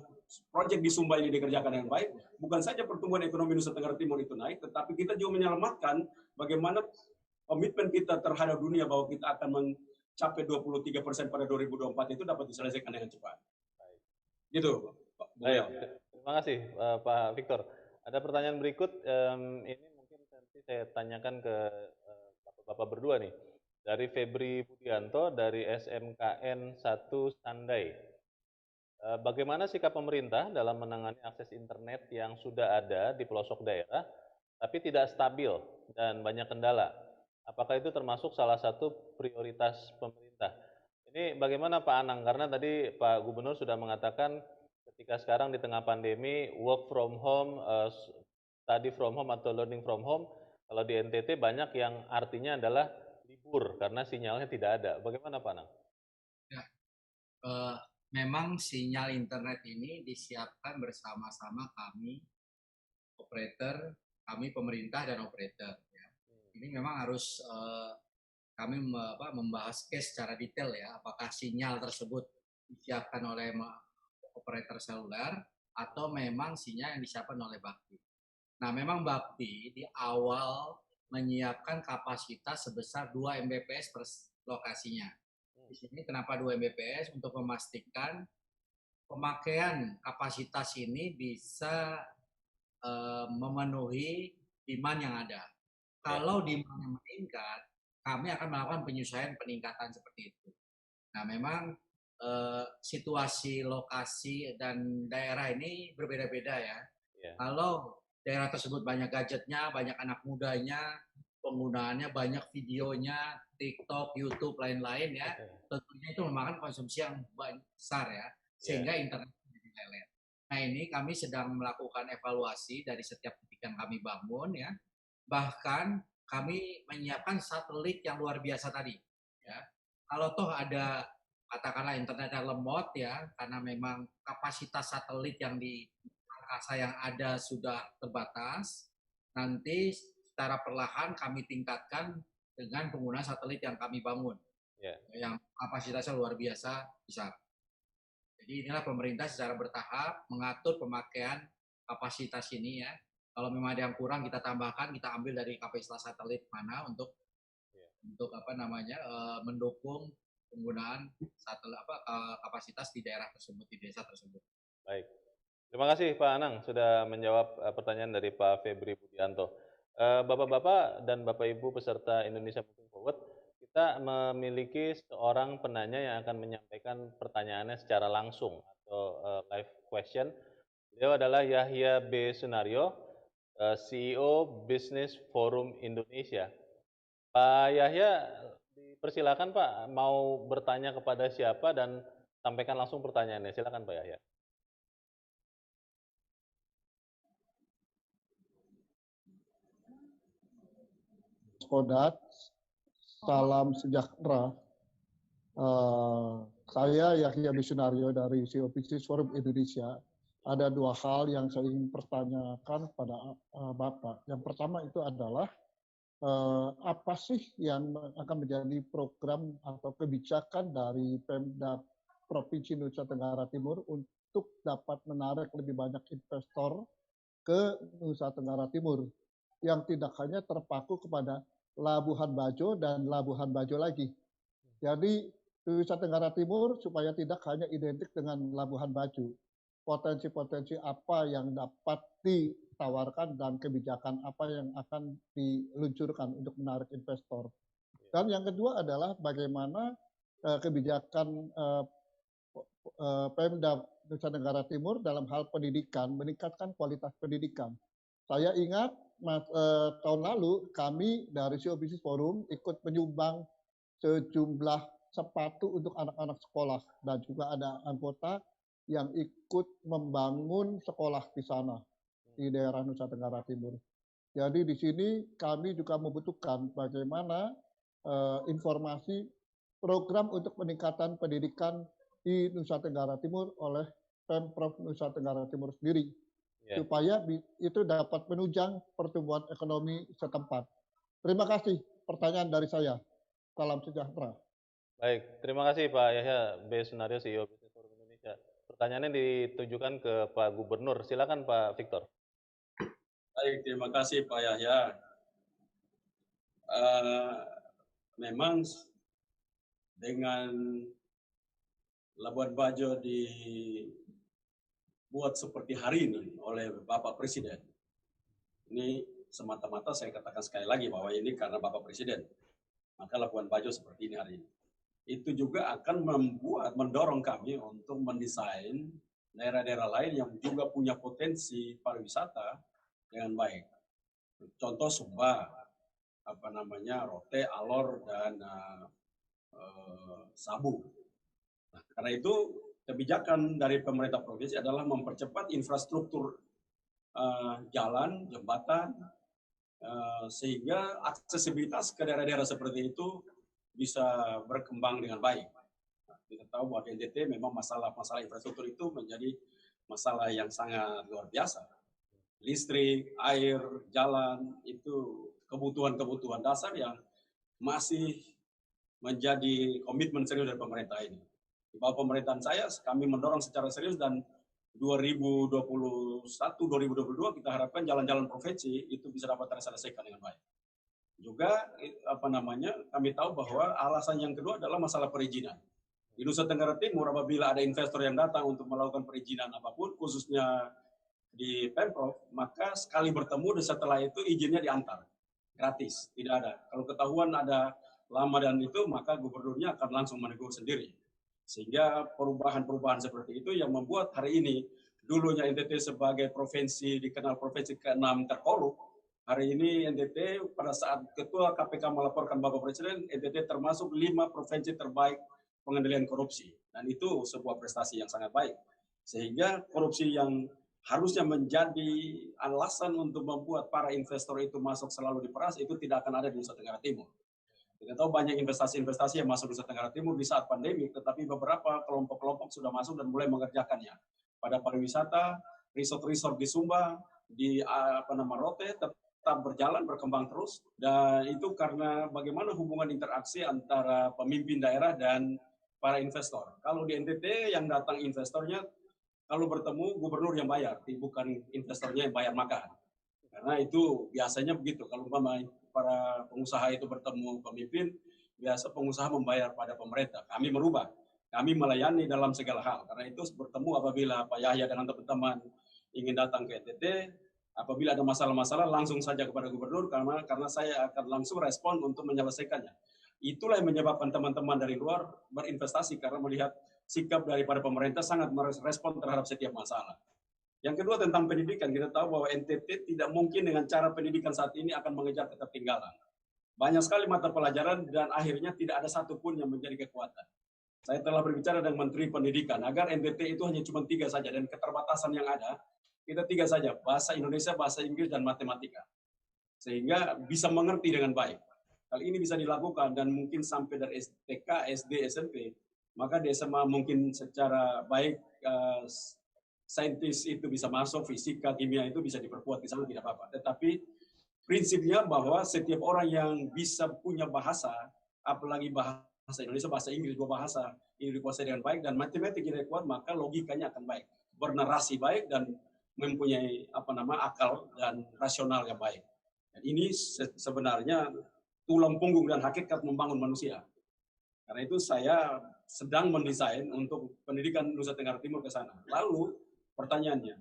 proyek di Sumba ini dikerjakan dengan baik, bukan saja pertumbuhan ekonomi Nusa Tenggara Timur itu naik, tetapi kita juga menyelamatkan bagaimana komitmen kita terhadap dunia bahwa kita akan mencapai 23% pada 2024 itu dapat diselesaikan dengan cepat. Gitu, Pak. Baik, terima kasih Pak Victor. Ada pertanyaan berikut, ini mungkin nanti saya tanyakan ke Bapak-Bapak berdua nih. Dari Febri Budianto dari SMKN 1 Sandai. Bagaimana sikap pemerintah dalam menangani akses internet yang sudah ada di pelosok daerah, tapi tidak stabil dan banyak kendala? Apakah itu termasuk salah satu prioritas pemerintah? Ini bagaimana Pak Anang? Karena tadi Pak Gubernur sudah mengatakan ketika sekarang di tengah pandemi, work from home, study from home atau learning from home, kalau di NTT banyak yang artinya adalah libur karena sinyalnya tidak ada. Bagaimana Pak Anang? Ya, memang sinyal internet ini disiapkan bersama-sama kami operator, kami pemerintah dan operator. Ya. Ini memang harus kami membahas case secara detail ya, apakah sinyal tersebut disiapkan oleh operator seluler atau memang sinyal yang disiapkan oleh Bakti. Nah, memang Bakti di awal menyiapkan kapasitas sebesar 2 Mbps per lokasinya. Di sini kenapa 2 Mbps? Untuk memastikan pemakaian kapasitas ini bisa memenuhi demand yang ada. Kalau demand meningkat, kami akan melakukan penyesuaian peningkatan seperti itu. Nah, memang situasi lokasi dan daerah ini berbeda-beda ya. Kalau daerah tersebut banyak gadgetnya, banyak anak mudanya, penggunaannya banyak videonya, TikTok, YouTube, lain-lain ya, tentunya itu memakan konsumsi yang besar ya, sehingga internet menjadi lelet. Nah, ini kami sedang melakukan evaluasi dari setiap titik yang kami bangun ya. Bahkan kami menyiapkan satelit yang luar biasa tadi ya. Kalau toh ada katakanlah internetnya lemot ya, karena memang kapasitas satelit yang di angkasa yang ada sudah terbatas, nanti secara perlahan kami tingkatkan dengan penggunaan satelit yang kami bangun, yang kapasitasnya luar biasa besar. Jadi inilah pemerintah secara bertahap mengatur pemakaian kapasitas ini ya. Kalau memang ada yang kurang kita tambahkan, kita ambil dari kapasitas satelit mana untuk mendukung penggunaan kapasitas di daerah tersebut, di desa tersebut. Baik. Terima kasih Pak Anang sudah menjawab pertanyaan dari Pak Febri Budianto. Bapak-bapak dan Bapak Ibu peserta Indonesia Moving Forward, kita memiliki seorang penanya yang akan menyampaikan pertanyaannya secara langsung atau live question. Beliau adalah Yahya B. Sunario, CEO Business Forum Indonesia. Pak Yahya, dipersilakan Pak, mau bertanya kepada siapa dan sampaikan langsung pertanyaannya. Silakan Pak Yahya. Kodat, salam sejahtera. Saya Yahya Bisunario dari CEO Business Forum Indonesia. Ada dua hal yang saya ingin pertanyakan pada Bapak. Yang pertama itu adalah apa sih yang akan menjadi program atau kebijakan dari Pemda Provinsi Nusa Tenggara Timur untuk dapat menarik lebih banyak investor ke Nusa Tenggara Timur yang tidak hanya terpaku kepada Labuhan Bajo dan Labuhan Bajo lagi. Jadi Nusa Tenggara Timur supaya tidak hanya identik dengan Labuhan Bajo. Potensi-potensi apa yang dapat ditawarkan dan kebijakan apa yang akan diluncurkan untuk menarik investor. Dan yang kedua adalah bagaimana kebijakan Pemda Nusa Tenggara Timur dalam hal pendidikan, meningkatkan kualitas pendidikan. Saya ingat tahun lalu kami dari CEO Business Forum ikut menyumbang sejumlah sepatu untuk anak-anak sekolah dan juga ada anggota yang ikut membangun sekolah di sana di daerah Nusa Tenggara Timur. Jadi di sini kami juga membutuhkan bagaimana informasi program untuk peningkatan pendidikan di Nusa Tenggara Timur oleh Pemprov Nusa Tenggara Timur sendiri. Supaya itu dapat menunjang pertumbuhan ekonomi setempat. Terima kasih pertanyaan dari saya. Salam sejahtera. Baik, terima kasih Pak Yahya B. Sunario, CEO Business Forum Indonesia. Pertanyaannya ditujukan ke Pak Gubernur. Silakan Pak Victor. Baik, terima kasih Pak Yahya. Memang dengan Labuan Bajo dibuat seperti hari ini oleh Bapak Presiden, ini semata-mata saya katakan sekali lagi bahwa ini karena Bapak Presiden, maka Labuan Bajo seperti ini hari ini. Itu juga akan mendorong kami untuk mendesain daerah-daerah lain yang juga punya potensi pariwisata dengan baik. Contoh Sumba, Rote, Alor, dan Sabu. Nah, karena itu kebijakan dari pemerintah provinsi adalah mempercepat infrastruktur jalan, jembatan, sehingga aksesibilitas ke daerah-daerah seperti itu bisa berkembang dengan baik. Nah, kita tahu bahwa di NTT memang masalah infrastruktur itu menjadi masalah yang sangat luar biasa. Listrik, air, jalan, itu kebutuhan-kebutuhan dasar yang masih menjadi komitmen serius dari pemerintah ini. Di bawah pemerintahan saya, kami mendorong secara serius dan 2021-2022 kita harapkan jalan-jalan provinsi itu bisa dapat terselesaikan dengan baik. Juga kami tahu bahwa alasan yang kedua adalah masalah perizinan. Di Nusa Tenggara Timur apabila ada investor yang datang untuk melakukan perizinan apapun, khususnya di Pemprov, maka sekali bertemu dan setelah itu izinnya diantar. Gratis, tidak ada. Kalau ketahuan ada lama dan itu, maka gubernurnya akan langsung menegur sendiri. Sehingga perubahan-perubahan seperti itu yang membuat hari ini, dulunya NTT sebagai provinsi, dikenal provinsi ke-6 terkorup, hari ini NTT pada saat Ketua KPK melaporkan Bapak Presiden, NTT termasuk 5 provinsi terbaik pengendalian korupsi. Dan itu sebuah prestasi yang sangat baik. Sehingga korupsi yang harusnya menjadi alasan untuk membuat para investor itu masuk selalu diperas, itu tidak akan ada di Nusa Tenggara Timur. Kita tahu banyak investasi-investasi yang masuk di Nusa Tenggara Timur di saat pandemi, tetapi beberapa kelompok-kelompok sudah masuk dan mulai mengerjakannya. Pada pariwisata, resort-resort di Sumba, di Rote, tetap berjalan, berkembang terus, dan itu karena bagaimana hubungan interaksi antara pemimpin daerah dan para investor. Kalau di NTT yang datang investornya, kalau bertemu gubernur yang bayar, bukan investornya yang bayar makan. Karena itu biasanya begitu, kalau para pengusaha itu bertemu pemimpin, biasa pengusaha membayar pada pemerintah. Kami merubah, kami melayani dalam segala hal. Karena itu bertemu apabila Pak Yahya dengan teman-teman ingin datang ke NTT, apabila ada masalah-masalah langsung saja kepada gubernur karena saya akan langsung respon untuk menyelesaikannya. Itulah yang menyebabkan teman-teman dari luar berinvestasi karena melihat sikap daripada pemerintah sangat merespon terhadap setiap masalah. Yang kedua tentang pendidikan, kita tahu bahwa NTT tidak mungkin dengan cara pendidikan saat ini akan mengejar ketertinggalan. Banyak sekali mata pelajaran dan akhirnya tidak ada satupun yang menjadi kekuatan. Saya telah berbicara dengan Menteri Pendidikan agar NTT itu hanya cuma 3 saja dan keterbatasan yang ada, kita 3 saja, bahasa Indonesia, bahasa Inggris, dan matematika. Sehingga bisa mengerti dengan baik. Hal ini bisa dilakukan dan mungkin sampai dari TK, SD, SMP, maka di SMA mungkin secara baik saintis itu bisa masuk, fisika, kimia itu bisa diperkuat di sana tidak apa-apa. Tetapi prinsipnya bahwa setiap orang yang bisa punya bahasa, apalagi bahasa Indonesia, bahasa Inggris, 2 bahasa ini dikuasai dengan baik dan matematik yang kuat, maka logikanya akan baik, bernarasi baik dan mempunyai akal dan rasional yang baik. Dan ini sebenarnya tulang punggung dan hakikat membangun manusia. Karena itu saya sedang mendesain untuk pendidikan Nusa Tenggara Timur ke sana. Lalu pertanyaannya,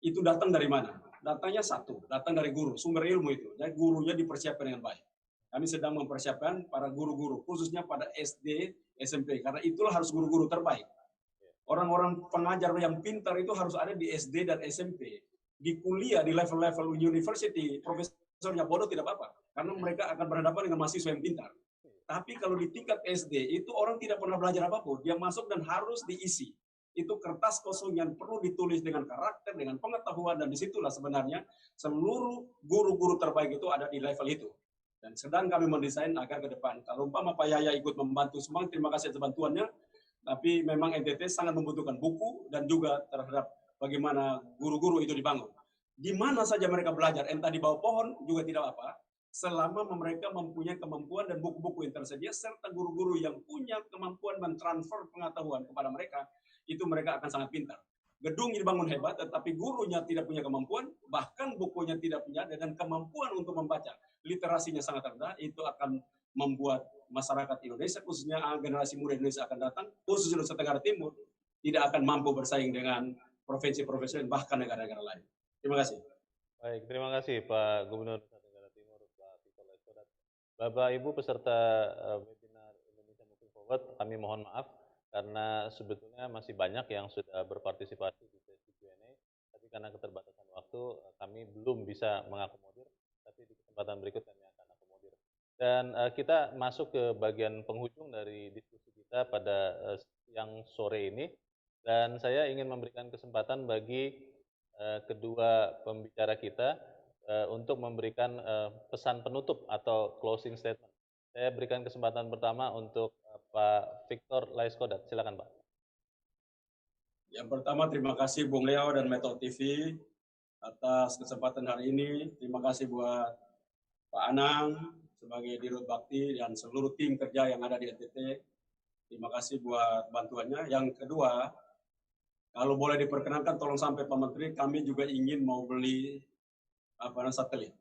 itu datang dari mana? Datangnya satu, datang dari guru, sumber ilmu itu. Jadi gurunya dipersiapkan dengan baik. Kami sedang mempersiapkan para guru-guru, khususnya pada SD, SMP, karena itulah harus guru-guru terbaik. Orang-orang pengajar yang pintar itu harus ada di SD dan SMP. Di kuliah, di level-level university, profesornya bodoh tidak apa-apa. Karena mereka akan berhadapan dengan mahasiswa yang pintar. Tapi kalau di tingkat SD, itu orang tidak pernah belajar apapun. Dia masuk dan harus diisi. Itu kertas kosong yang perlu ditulis dengan karakter, dengan pengetahuan, dan disitulah sebenarnya seluruh guru-guru terbaik itu ada di level itu. Dan sedang kami mendesain agar ke depan. Kalau umpama Pak Yahya ikut membantu semua, terima kasih atas bantuannya. Tapi memang NTT sangat membutuhkan buku dan juga terhadap bagaimana guru-guru itu dibangun. Di mana saja mereka belajar, entah di bawah pohon juga tidak apa, selama mereka mempunyai kemampuan dan buku-buku yang tersedia, serta guru-guru yang punya kemampuan mentransfer pengetahuan kepada mereka, itu mereka akan sangat pintar. Gedung dibangun hebat, tetapi gurunya tidak punya kemampuan, bahkan bukunya tidak punya, dan kemampuan untuk membaca, literasinya sangat rendah, itu akan membuat masyarakat Indonesia, khususnya generasi muda Indonesia akan datang, khususnya Nusa Tenggara Timur, tidak akan mampu bersaing dengan provinsi-provinsi lain, bahkan negara-negara lain. Terima kasih. Baik, terima kasih Pak Gubernur Nusa Tenggara Timur, Pak Victor Laiskodat. Bapak Ibu peserta webinar Indonesia Moving Forward, kami mohon maaf karena sebetulnya masih banyak yang sudah berpartisipasi di sesi Q&A, tapi karena keterbatasan waktu kami belum bisa mengakomodir, tapi di kesempatan berikut kami akan akomodir. Dan kita masuk ke bagian penghujung dari diskusi kita pada siang sore ini, dan saya ingin memberikan kesempatan bagi kedua pembicara kita untuk memberikan pesan penutup atau closing statement. Saya berikan kesempatan pertama untuk Pak Victor Laiskodat. Silakan Pak. Yang pertama, terima kasih Bung Leo dan Metro TV atas kesempatan hari ini. Terima kasih buat Pak Anang sebagai Dirut Bakti dan seluruh tim kerja yang ada di NTT. Terima kasih buat bantuannya. Yang kedua, kalau boleh diperkenankan, tolong sampai Pak Menteri, kami juga ingin mau beli satelit.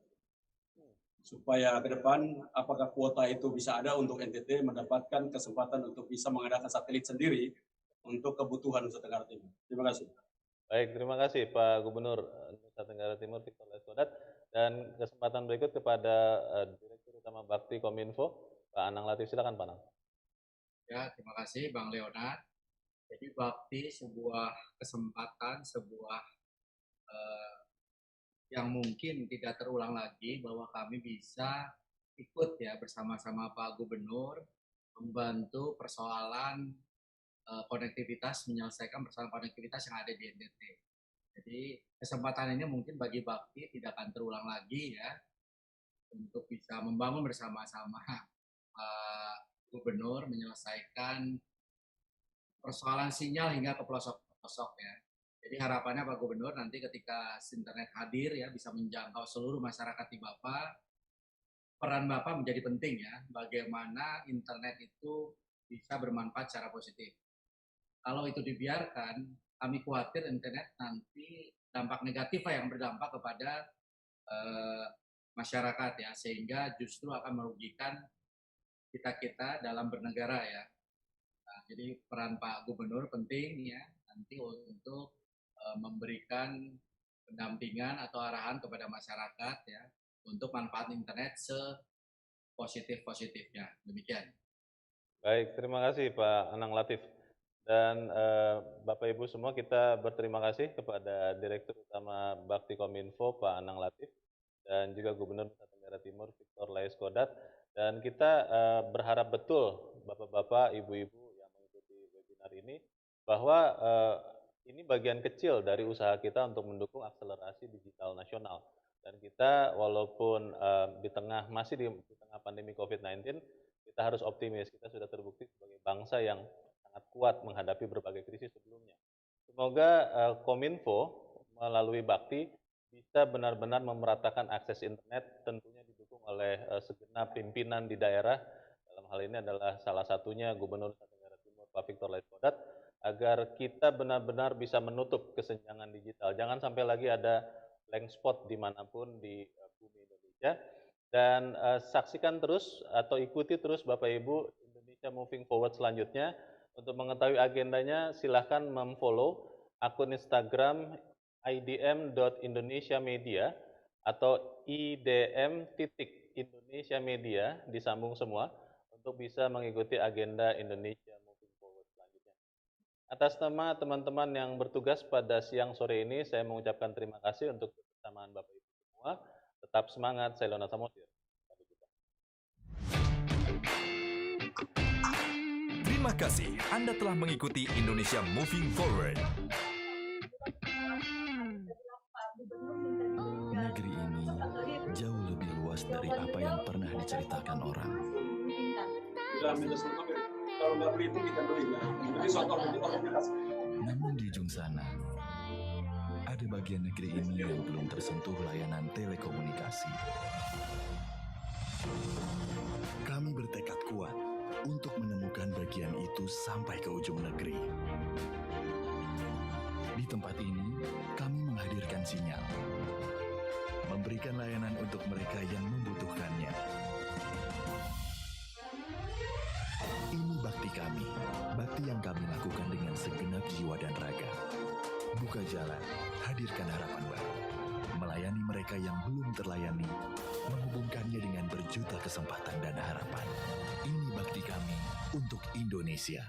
Supaya ke depan, apakah kuota itu bisa ada untuk NTT mendapatkan kesempatan untuk bisa mengadakan satelit sendiri untuk kebutuhan Nusa Tenggara Timur. Terima kasih. Baik, terima kasih Pak Gubernur Nusa Tenggara Timur Victor Laiskodat. Dan kesempatan berikut kepada Direktur Utama Bakti Kominfo, Pak Anang Latif. Silakan Pak Anang. Ya, terima kasih Bang Leonard. Jadi Bakti sebuah kesempatan, sebuah yang mungkin tidak terulang lagi bahwa kami bisa ikut ya bersama-sama Pak Gubernur membantu persoalan konektivitas, menyelesaikan persoalan konektivitas yang ada di NTT. Jadi kesempatan ini mungkin bagi Bakti tidak akan terulang lagi ya untuk bisa membangun bersama-sama Pak Gubernur menyelesaikan persoalan sinyal hingga ke pelosok-pelosok ya. Jadi harapannya Pak Gubernur nanti ketika internet hadir ya bisa menjangkau seluruh masyarakat di Bapak. Peran Bapak menjadi penting ya, bagaimana internet itu bisa bermanfaat secara positif. Kalau itu dibiarkan, kami khawatir internet nanti dampak negatif yang berdampak kepada masyarakat ya, sehingga justru akan merugikan kita dalam bernegara ya. Nah, jadi peran Pak Gubernur penting ya nanti untuk memberikan pendampingan atau arahan kepada masyarakat ya untuk manfaat internet sepositif-positifnya. Demikian. Baik, terima kasih Pak Anang Latif. Dan Bapak Ibu semua, kita berterima kasih kepada Direktur Utama Bakti Kominfo Pak Anang Latif dan juga Gubernur Nusa Tenggara Timur Victor Laiskodat. Dan kita berharap betul Bapak-bapak, Ibu-ibu yang mengikuti webinar ini bahwa ini bagian kecil dari usaha kita untuk mendukung akselerasi digital nasional. Dan kita walaupun masih di tengah pandemi COVID-19, kita harus optimis. Kita sudah terbukti sebagai bangsa yang sangat kuat menghadapi berbagai krisis sebelumnya. Semoga Kominfo melalui Bakti bisa benar-benar memeratakan akses internet, tentunya didukung oleh segenap pimpinan di daerah. Dalam hal ini adalah salah satunya Gubernur Nusa Tenggara Timur Pak Victor Laiskodat, agar kita benar-benar bisa menutup kesenjangan digital. Jangan sampai lagi ada blank spot dimanapun di bumi Indonesia. Dan saksikan terus atau ikuti terus Bapak Ibu Indonesia Moving Forward selanjutnya. Untuk mengetahui agendanya silahkan memfollow akun Instagram idm.indonesiamedia atau idm.indonesiamedia disambung semua untuk bisa mengikuti agenda Indonesia Moving Forward selanjutnya. Atas nama teman-teman yang bertugas pada siang sore ini, saya mengucapkan terima kasih untuk kebersamaan Bapak Ibu semua. Tetap semangat, saya Leonard Samosir. Terima kasih Anda telah mengikuti Indonesia Moving Forward. Negeri ini jauh lebih luas dari apa yang pernah diceritakan orang. Kalau nggak beli itu kita beli ya. Jadi suatu aktivitas. Namun di ujung sana, ada bagian negeri ini yang belum tersentuh layanan telekomunikasi. Kami bertekad kuat untuk menemukan bagian itu sampai ke ujung negeri. Di tempat ini, kami menghadirkan sinyal, memberikan layanan untuk mereka yang membutuhkannya. Ini bakti kami, bakti yang kami lakukan dengan segenap jiwa dan raga. Buka jalan, hadirkan harapan baru. Melayani mereka yang belum terlayani, menghubungkannya dengan berjuta kesempatan dan harapan. Ini bakti kami untuk Indonesia.